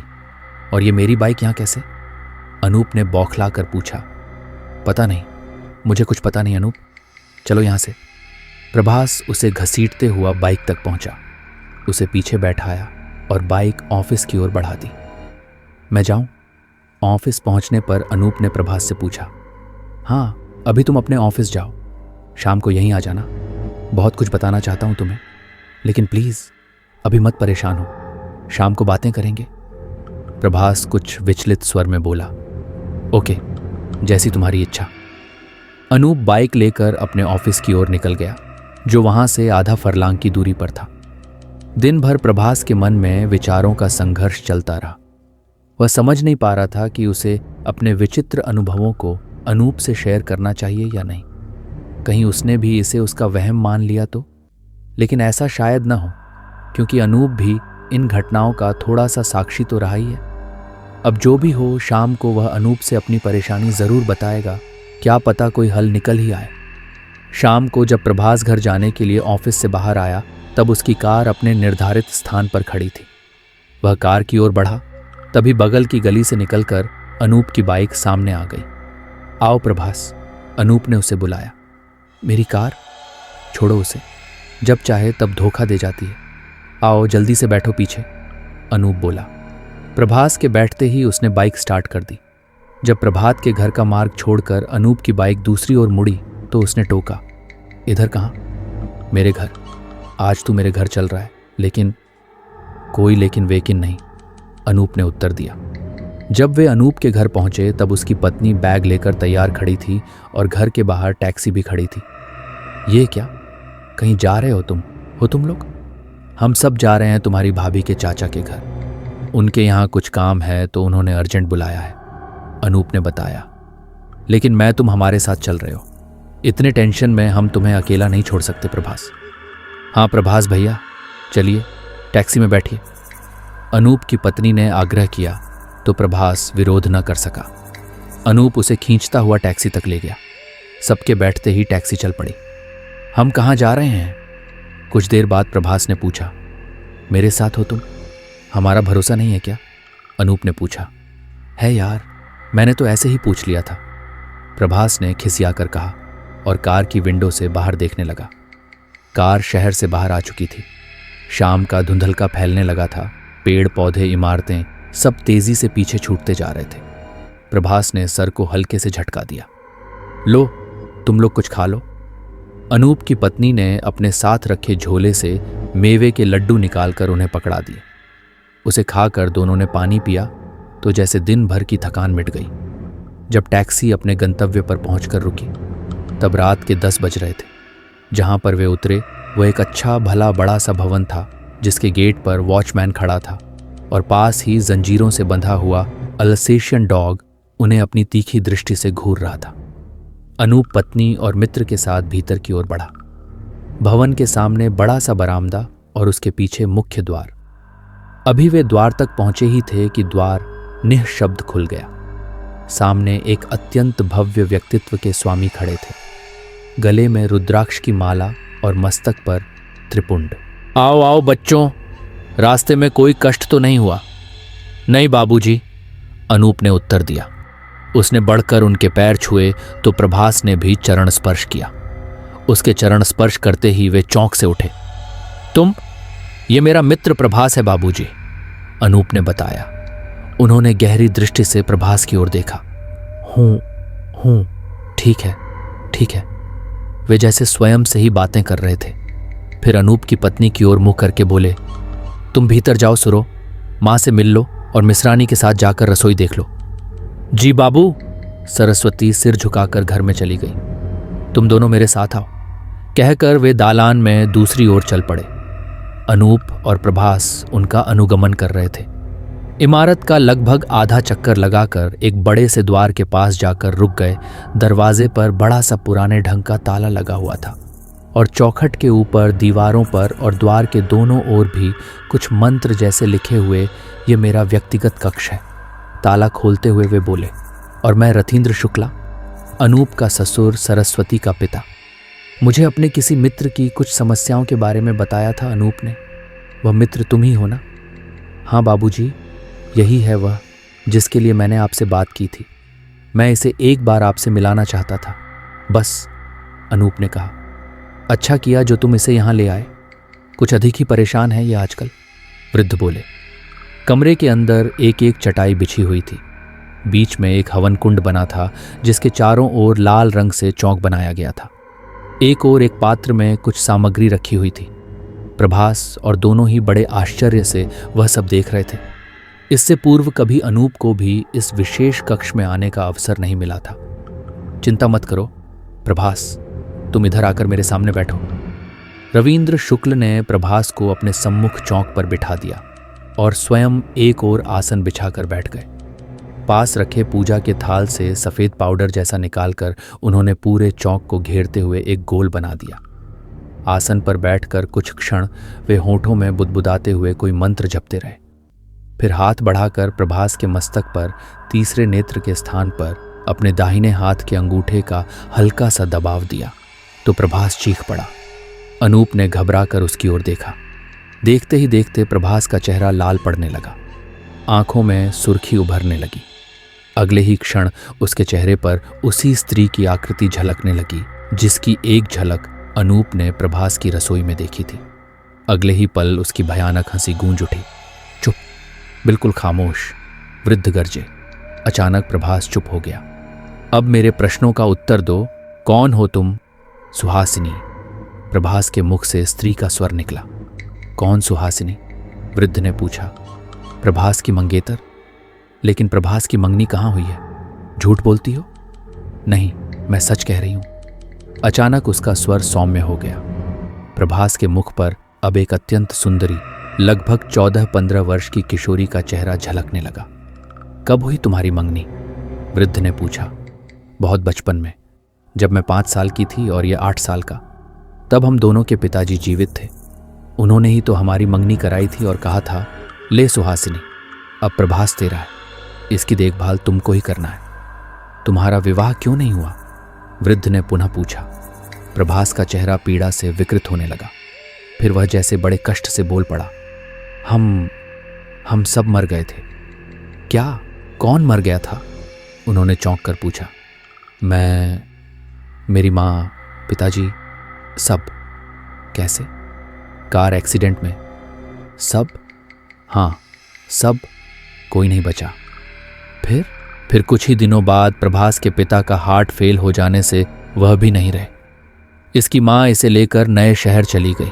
और ये मेरी बाइक यहाँ कैसे? अनूप ने बौखला कर पूछा। पता नहीं, मुझे कुछ पता नहीं अनूप, चलो यहाँ से। प्रभास उसे घसीटते हुआ बाइक तक पहुंचा, उसे पीछे बैठाया और बाइक ऑफिस की ओर बढ़ा दी। मैं जाऊं? ऑफिस पहुंचने पर अनूप ने प्रभास से पूछा। हाँ, अभी तुम अपने ऑफिस जाओ, शाम को यहीं आ जाना। बहुत कुछ बताना चाहता हूं तुम्हें, लेकिन प्लीज अभी मत परेशान हो, शाम को बातें करेंगे। प्रभास कुछ विचलित स्वर में बोला। ओके, जैसी तुम्हारी इच्छा। अनूप बाइक लेकर अपने ऑफिस की ओर निकल गया, जो वहां से आधा फरलांग की दूरी पर था। दिन भर प्रभास के मन में विचारों का संघर्ष चलता रहा। वह समझ नहीं पा रहा था कि उसे अपने विचित्र अनुभवों को अनूप से शेयर करना चाहिए या नहीं। कहीं उसने भी इसे उसका वहम मान लिया तो? लेकिन ऐसा शायद न हो, क्योंकि अनूप भी इन घटनाओं का थोड़ा सा साक्षी तो रहा ही है। अब जो भी हो, शाम को वह अनूप से अपनी परेशानी जरूर बताएगा। क्या पता कोई हल निकल ही आए। शाम को जब प्रभास घर जाने के लिए ऑफिस से बाहर आया, तब उसकी कार अपने निर्धारित स्थान पर खड़ी थी। वह कार की ओर बढ़ा, तभी बगल की गली से निकलकर अनूप की बाइक सामने आ गई। आओ प्रभास, अनूप ने उसे बुलाया। मेरी कार? छोड़ो उसे, जब चाहे तब धोखा दे जाती है। आओ जल्दी से बैठो पीछे, अनूप बोला। प्रभास के बैठते ही उसने बाइक स्टार्ट कर दी। जब प्रभात के घर का मार्ग छोड़कर अनूप की बाइक दूसरी ओर मुड़ी तो उसने टोका। इधर कहाँ? मेरे घर। आज तू मेरे घर चल रहा है, लेकिन कोई लेकिन वेकिन नहीं, अनूप ने उत्तर दिया। जब वे अनूप के घर पहुंचे तब उसकी पत्नी बैग लेकर तैयार खड़ी थी और घर के बाहर टैक्सी भी खड़ी थी। ये क्या? कहीं जा रहे हो तुम लोग? हम सब जा रहे हैं तुम्हारी भाभी के चाचा के घर। उनके यहाँ कुछ काम है तो उन्होंने अर्जेंट बुलाया है, अनूप ने बताया। लेकिन तुम हमारे साथ चल रहे हो। इतने टेंशन में हम तुम्हें अकेला नहीं छोड़ सकते प्रभास। हाँ प्रभास भैया, चलिए टैक्सी में बैठिए, अनूप की पत्नी ने आग्रह किया तो प्रभास विरोध न कर सका। अनूप उसे खींचता हुआ टैक्सी तक ले गया। सबके बैठते ही टैक्सी चल पड़ी। हम कहाँ जा रहे हैं? कुछ देर बाद प्रभास ने पूछा। मेरे साथ हो तुम? हमारा भरोसा नहीं है क्या? अनूप ने पूछा। है यार, मैंने तो ऐसे ही पूछ लिया था, प्रभास ने खिसियाकर कहा और कार की विंडो से बाहर देखने लगा। कार शहर से बाहर आ चुकी थी। शाम का धुंधलका फैलने लगा था। पेड़ पौधे, इमारतें सब तेजी से पीछे छूटते जा रहे थे। प्रभास ने सर को हल्के से झटका दिया। लो, तुम लोग कुछ खा लो। अनूप की पत्नी ने अपने साथ रखे झोले से मेवे के लड्डू निकालकर उन्हें पकड़ा दिए। उसे खाकर दोनों ने पानी पिया तो जैसे दिन भर की थकान मिट गई। जब टैक्सी अपने गंतव्य पर पहुंचकर रुकी तब रात के 10 बज रहे थे। जहां पर वे उतरे वह एक अच्छा भला बड़ा सा भवन था, जिसके गेट पर वॉचमैन खड़ा था और पास ही जंजीरों से बंधा हुआ अल्सेशियन डॉग उन्हें अपनी तीखी दृष्टि से घूर रहा था। अनूप पत्नी और मित्र के साथ भीतर की ओर बढ़ा। भवन के सामने बड़ा सा बरामदा और उसके पीछे मुख्य द्वार। अभी वे द्वार तक पहुंचे ही थे कि द्वार निःशब्द खुल गया। सामने एक अत्यंत भव्य व्यक्तित्व के स्वामी खड़े थे, गले में रुद्राक्ष की माला और मस्तक पर त्रिपुंड। आओ आओ बच्चों, रास्ते में कोई कष्ट तो नहीं हुआ? नहीं बाबूजी, अनूप ने उत्तर दिया। उसने बढ़कर उनके पैर छुए तो प्रभास ने भी चरण स्पर्श किया। उसके चरण स्पर्श करते ही वे चौंक से उठे। तुम? ये मेरा मित्र प्रभास है बाबूजी, अनूप ने बताया। उन्होंने गहरी दृष्टि से प्रभास की ओर देखा। हूं, ठीक है, ठीक है। वे जैसे स्वयं से ही बातें कर रहे थे। फिर अनूप की पत्नी की ओर मुंह करके बोले, तुम भीतर जाओ सुरो, माँ से मिल लो और मिश्रानी के साथ जाकर रसोई देख लो। जी बाबू, सरस्वती सिर झुकाकर घर में चली गई। तुम दोनों मेरे साथ आओ, कहकर वे दालान में दूसरी ओर चल पड़े। अनूप और प्रभास उनका अनुगमन कर रहे थे। इमारत का लगभग आधा चक्कर लगाकर एक बड़े से द्वार के पास जाकर रुक गए। दरवाजे पर बड़ा सा पुराने ढंग का ताला लगा हुआ था और चौखट के ऊपर, दीवारों पर और द्वार के दोनों ओर भी कुछ मंत्र जैसे लिखे हुए, ये मेरा व्यक्तिगत कक्ष है। ताला खोलते हुए वे बोले, और मैं रथीन्द्र शुक्ला, अनूप का ससुर, सरस्वती का पिता। मुझे अपने किसी मित्र की कुछ समस्याओं के बारे में बताया था अनूप ने। वह मित्र तुम ही हो ना? हाँ बाबूजी, यही है वह जिसके लिए मैंने आपसे बात की थी। मैं इसे एक बार आपसे मिलाना चाहता था, बस, अनूप ने कहा। अच्छा किया जो तुम इसे यहाँ ले आए। कुछ अधिक ही परेशान है ये आजकल, वृद्ध बोले। कमरे के अंदर एक एक चटाई बिछी हुई थी। बीच में एक हवन कुंड बना था, जिसके चारों ओर लाल रंग से चौक बनाया गया था। एक ओर एक पात्र में कुछ सामग्री रखी हुई थी। प्रभास और दोनों ही बड़े आश्चर्य से वह सब देख रहे थे। इससे पूर्व कभी अनूप को भी इस विशेष कक्ष में आने का अवसर नहीं मिला था। चिंता मत करो प्रभास, तुम इधर आकर मेरे सामने बैठो। रवींद्र शुक्ल ने प्रभास को अपने सम्मुख चौक पर बिठा दिया और स्वयं एक और आसन बिछाकर बैठ गए। पास रखे पूजा के थाल से सफेद पाउडर जैसा निकालकर उन्होंने पूरे चौक को घेरते हुए एक गोल बना दिया। आसन पर बैठकर कुछ क्षण वे होठों में बुदबुदाते हुए कोई मंत्र जपते रहे। फिर हाथ बढ़ाकर प्रभास के मस्तक पर तीसरे नेत्र के स्थान पर अपने दाहिने हाथ के अंगूठे का हल्का सा दबाव दिया तो प्रभास चीख पड़ा। अनूप ने घबरा कर उसकी ओर देखा। देखते ही देखते प्रभास का चेहरा लाल पड़ने लगा, आंखों में सुर्खी उभरने लगी। अगले ही क्षण उसके चेहरे पर उसी स्त्री की आकृति झलकने लगी जिसकी एक झलक अनूप ने प्रभास की रसोई में देखी थी। अगले ही पल उसकी भयानक हंसी गूंज उठी। चुप, बिल्कुल खामोश, वृद्ध गरजे। अचानक प्रभास चुप हो गया। अब मेरे प्रश्नों का उत्तर दो। कौन हो तुम? सुहासिनी, प्रभास के मुख से स्त्री का स्वर निकला। कौन सुहासिनी? वृद्ध ने पूछा। प्रभास की मंगेतर। लेकिन प्रभास की मंगनी कहाँ हुई है? झूठ बोलती हो? नहीं, मैं सच कह रही हूं। अचानक उसका स्वर सौम्य हो गया। प्रभास के मुख पर अब एक अत्यंत सुंदरी, लगभग 14-15 वर्ष की किशोरी का चेहरा झलकने लगा। कब हुई तुम्हारी मंगनी? वृद्ध ने पूछा। बहुत बचपन में, जब मैं 5 साल की थी और यह 8 साल का। तब हम दोनों के पिताजी जीवित थे। उन्होंने ही तो हमारी मंगनी कराई थी और कहा था, ले सुहासिनी, अब प्रभास तेरा है, इसकी देखभाल तुमको ही करना है। तुम्हारा विवाह क्यों नहीं हुआ? वृद्ध ने पुनः पूछा। प्रभास का चेहरा पीड़ा से विकृत होने लगा। फिर वह जैसे बड़े कष्ट से बोल पड़ा। हम सब मर गए थे। क्या? कौन मर गया था? उन्होंने चौंक कर पूछा। मैं, मेरी माँ, पिताजी, सब। कैसे? कार एक्सीडेंट में। सब? हाँ, सब, कोई नहीं बचा। फिर? फिर कुछ ही दिनों बाद प्रभास के पिता का हार्ट फेल हो जाने से वह भी नहीं रहे। इसकी माँ इसे लेकर नए शहर चली गई।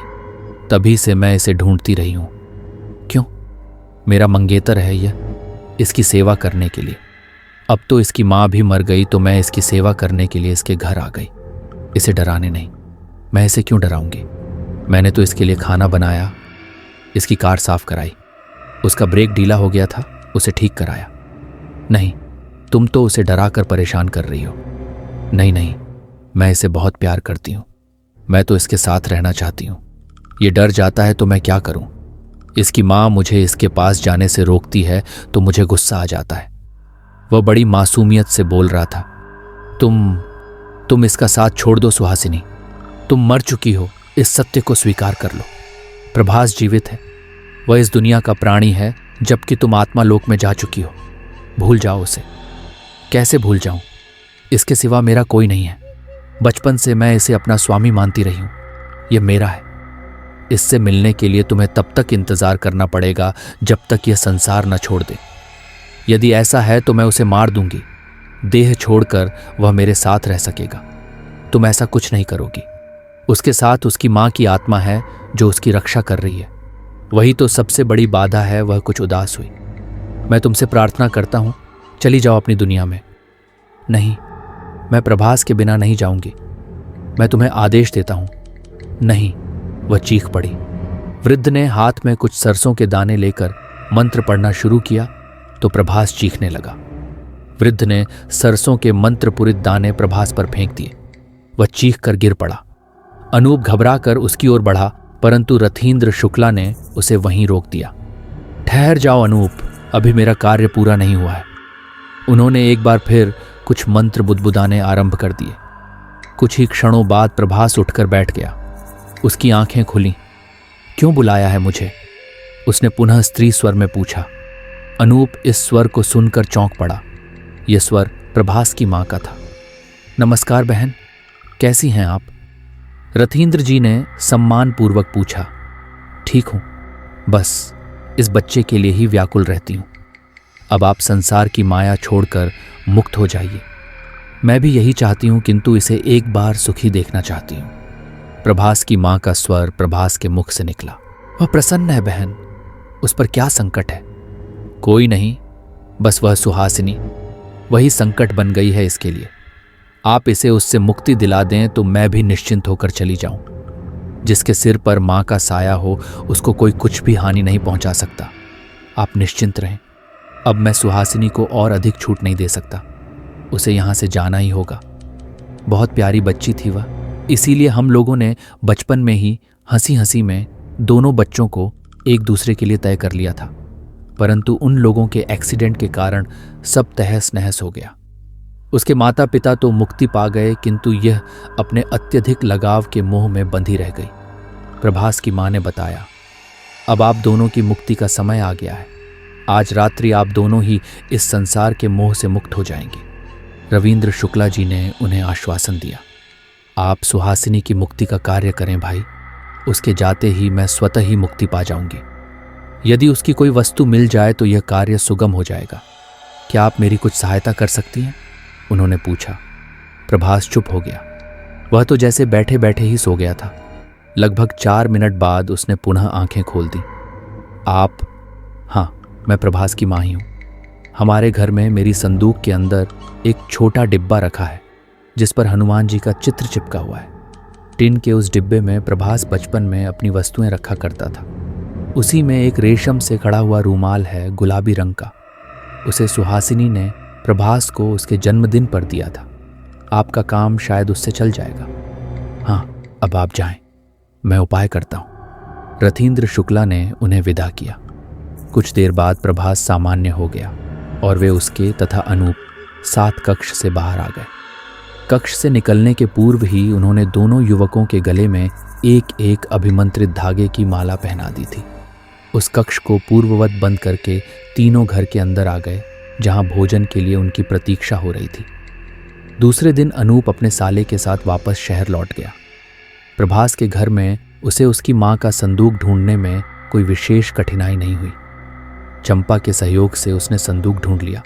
तभी से मैं इसे ढूंढती रही हूं। क्यों? मेरा मंगेतर है यह, इसकी सेवा करने के लिए। अब तो इसकी माँ भी मर गई तो मैं इसकी सेवा करने के लिए इसके घर आ गई। इसे डराने नहीं। मैं इसे क्यों डराऊंगी? मैंने तो इसके लिए खाना बनाया, इसकी कार साफ कराई, उसका ब्रेक ढीला हो गया था, उसे ठीक कराया। नहीं, तुम तो उसे डरा कर परेशान कर रही हो। नहीं, मैं इसे बहुत प्यार करती हूँ। मैं तो इसके साथ रहना चाहती हूँ। ये डर जाता है तो मैं क्या करूँ? इसकी माँ मुझे इसके पास जाने से रोकती है तो मुझे गुस्सा आ जाता है। वह बड़ी मासूमियत से बोल रहा था, तुम इसका साथ छोड़ दो सुहासिनी। तुम मर चुकी हो, इस सत्य को स्वीकार कर लो। प्रभास जीवित है, वह इस दुनिया का प्राणी है, जबकि तुम आत्मा लोक में जा चुकी हो। भूल जाओ उसे। कैसे भूल जाऊं? इसके सिवा मेरा कोई नहीं है। बचपन से मैं इसे अपना स्वामी मानती रही हूं। यह मेरा है। इससे मिलने के लिए तुम्हें तब तक इंतजार करना पड़ेगा जब तक यह संसार न छोड़ दे। यदि ऐसा है तो मैं उसे मार दूंगी। देह छोड़कर वह मेरे साथ रह सकेगा। तुम ऐसा कुछ नहीं करोगी। उसके साथ उसकी माँ की आत्मा है जो उसकी रक्षा कर रही है। वही तो सबसे बड़ी बाधा है। वह कुछ उदास हुई। मैं तुमसे प्रार्थना करता हूं, चली जाओ अपनी दुनिया में। नहीं, मैं प्रभास के बिना नहीं जाऊंगी। मैं तुम्हें आदेश देता हूं। नहीं, वह चीख पड़ी। वृद्ध ने हाथ में कुछ सरसों के दाने लेकर मंत्र पढ़ना शुरू किया तो प्रभास चीखने लगा। वृद्ध ने सरसों के मंत्रपुरित दाने प्रभास पर फेंक दिए। वह चीख कर गिर पड़ा। अनूप घबरा कर उसकी ओर बढ़ा, परंतु रथींद्र शुक्ला ने उसे वहीं रोक दिया। ठहर जाओ अनूप, अभी मेरा कार्य पूरा नहीं हुआ है। उन्होंने एक बार फिर कुछ मंत्र बुदबुदाने आरंभ कर दिए। कुछ ही क्षणों बाद प्रभास उठकर बैठ गया। उसकी आंखें खुलीं। क्यों बुलाया है मुझे? उसने पुनः स्त्री स्वर में पूछा। अनूप इस स्वर को सुनकर चौंक पड़ा। यह स्वर प्रभास की मां का था। नमस्कार बहन, कैसी हैं आप? रथींद्र जी ने सम्मानपूर्वक पूछा। ठीक हूं, बस इस बच्चे के लिए ही व्याकुल रहती हूं। अब आप संसार की माया छोड़कर मुक्त हो जाइए। मैं भी यही चाहती हूं, किंतु इसे एक बार सुखी देखना चाहती हूं। प्रभास की मां का स्वर प्रभास के मुख से निकला। वह प्रसन्न है बहन, उस पर क्या संकट है? कोई नहीं, बस वह सुहासिनी, वही संकट बन गई है इसके लिए। आप इसे उससे मुक्ति दिला दें तो मैं भी निश्चिंत होकर चली जाऊं। जिसके सिर पर मां का साया हो उसको कोई कुछ भी हानि नहीं पहुंचा सकता। आप निश्चिंत रहें। अब मैं सुहासिनी को और अधिक छूट नहीं दे सकता। उसे यहां से जाना ही होगा। बहुत प्यारी बच्ची थी वह, इसीलिए हम लोगों ने बचपन में ही हंसी हंसी में दोनों बच्चों को एक दूसरे के लिए तय कर लिया था। परंतु उन लोगों के एक्सीडेंट के कारण सब तहस नहस हो गया। उसके माता पिता तो मुक्ति पा गए, किंतु यह अपने अत्यधिक लगाव के मोह में बंधी रह गई। प्रभास की मां ने बताया, अब आप दोनों की मुक्ति का समय आ गया है। आज रात्रि आप दोनों ही इस संसार के मोह से मुक्त हो जाएंगे। रविंद्र शुक्ला जी ने उन्हें आश्वासन दिया। आप सुहासिनी की मुक्ति का कार्य करें भाई। उसके जाते ही मैं स्वतः ही मुक्ति पा जाऊंगी। यदि उसकी कोई वस्तु मिल जाए तो यह कार्य सुगम हो जाएगा। क्या आप मेरी कुछ सहायता कर सकती हैं? उन्होंने पूछा। प्रभास चुप हो गया। वह तो जैसे बैठे बैठे ही सो गया था। लगभग 4 मिनट बाद उसने पुनः आंखें खोल दी। आप? हाँ, मैं प्रभास की मां ही हूं। हमारे घर में मेरी संदूक के अंदर एक छोटा डिब्बा रखा है जिस पर हनुमान जी का चित्र चिपका हुआ है। टिन के उस डिब्बे में प्रभास बचपन में अपनी वस्तुएं रखा करता था। उसी में एक रेशम से खड़ा हुआ रूमाल है, गुलाबी रंग का। उसे सुहासिनी ने प्रभास को उसके जन्मदिन पर दिया था। आपका काम शायद उससे चल जाएगा। हाँ, अब आप जाएं, मैं उपाय करता हूं। रथींद्र शुक्ला ने उन्हें विदा किया। कुछ देर बाद प्रभास सामान्य हो गया और वे उसके तथा अनूप साथ कक्ष से बाहर आ गए। कक्ष से निकलने के पूर्व ही उन्होंने दोनों युवकों के गले में एक एक अभिमंत्रित धागे की माला पहना दी थी। उस कक्ष को पूर्ववत बंद करके तीनों घर के अंदर आ गए, जहां भोजन के लिए उनकी प्रतीक्षा हो रही थी। दूसरे दिन अनूप अपने साले के साथ वापस शहर लौट गया। प्रभास के घर में उसे उसकी मां का संदूक ढूंढने में कोई विशेष कठिनाई नहीं हुई। चंपा के सहयोग से उसने संदूक ढूंढ लिया।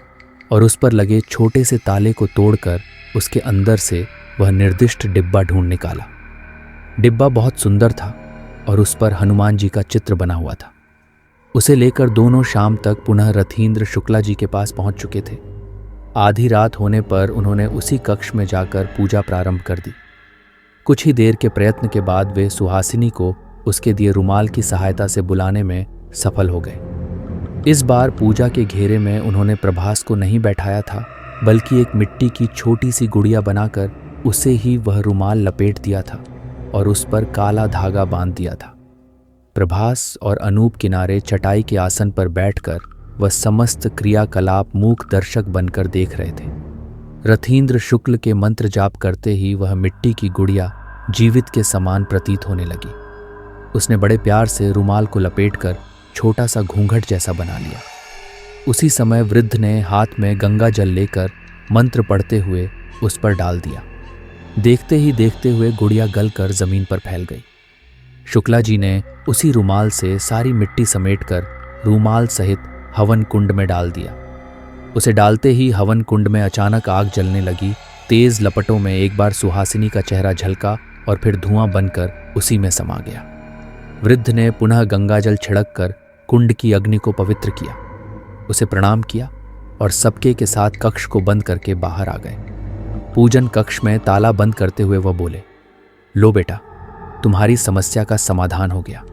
और उस पर लगे छोटे से ताले को तोड़कर उसके अंदर से वह निर्दिष्ट डिब्बा ढूंढ निकाला। डिब्बा बहुत सुंदर था और उस पर हनुमान जी का चित्र बना हुआ था। उसे लेकर दोनों शाम तक पुनः रथींद्र शुक्ला जी के पास पहुंच चुके थे। आधी रात होने पर उन्होंने उसी कक्ष में जाकर पूजा प्रारंभ कर दी। कुछ ही देर के प्रयत्न के बाद वे सुहासिनी को उसके दिए रुमाल की सहायता से बुलाने में सफल हो गए। इस बार पूजा के घेरे में उन्होंने प्रभास को नहीं बैठाया था, बल्कि एक मिट्टी की छोटी सी गुड़िया बनाकर उसे ही वह रुमाल लपेट दिया था और उस पर काला धागा बांध दिया था। प्रभास और अनूप किनारे चटाई के आसन पर बैठकर वह समस्त क्रियाकलाप मूक दर्शक बनकर देख रहे थे। रथींद्र शुक्ल के मंत्र जाप करते ही वह मिट्टी की गुड़िया जीवित के समान प्रतीत होने लगी। उसने बड़े प्यार से रुमाल को लपेटकर छोटा सा घूंघट जैसा बना लिया। उसी समय वृद्ध ने हाथ में गंगा जल लेकर मंत्र पढ़ते हुए उस पर डाल दिया। देखते ही देखते हुए गुड़िया गलकर जमीन पर फैल गई। शुक्ला जी ने उसी रुमाल से सारी मिट्टी समेटकर रुमाल सहित हवन कुंड में डाल दिया। उसे डालते ही हवन कुंड में अचानक आग जलने लगी। तेज लपटों में एक बार सुहासिनी का चेहरा झलका और फिर धुआं बनकर उसी में समा गया। वृद्ध ने पुनः गंगाजल छिड़क कर कुंड की अग्नि को पवित्र किया, उसे प्रणाम किया और सबके के साथ कक्ष को बंद करके बाहर आ गए। पूजन कक्ष में ताला बंद करते हुए वह बोले, लो बेटा, तुम्हारी समस्या का समाधान हो गया।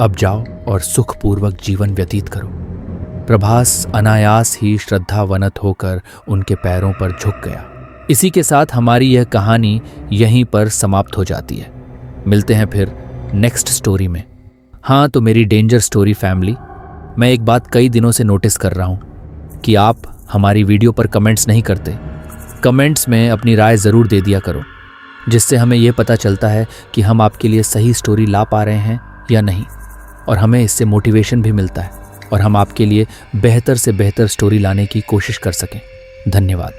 अब जाओ और सुखपूर्वक जीवन व्यतीत करो। प्रभास अनायास ही श्रद्धावनत होकर उनके पैरों पर झुक गया। इसी के साथ हमारी यह कहानी यहीं पर समाप्त हो जाती है। मिलते हैं फिर नेक्स्ट स्टोरी में। हाँ, तो मेरी डेंजर स्टोरी फैमिली, मैं एक बात कई दिनों से नोटिस कर रहा हूँ कि आप हमारी वीडियो पर कमेंट्स नहीं करते। कमेंट्स में अपनी राय ज़रूर दे दिया करो, जिससे हमें यह पता चलता है कि हम आपके लिए सही स्टोरी ला पा रहे हैं या नहीं, और हमें इससे मोटिवेशन भी मिलता है और हम आपके लिए बेहतर से बेहतर स्टोरी लाने की कोशिश कर सकें। धन्यवाद।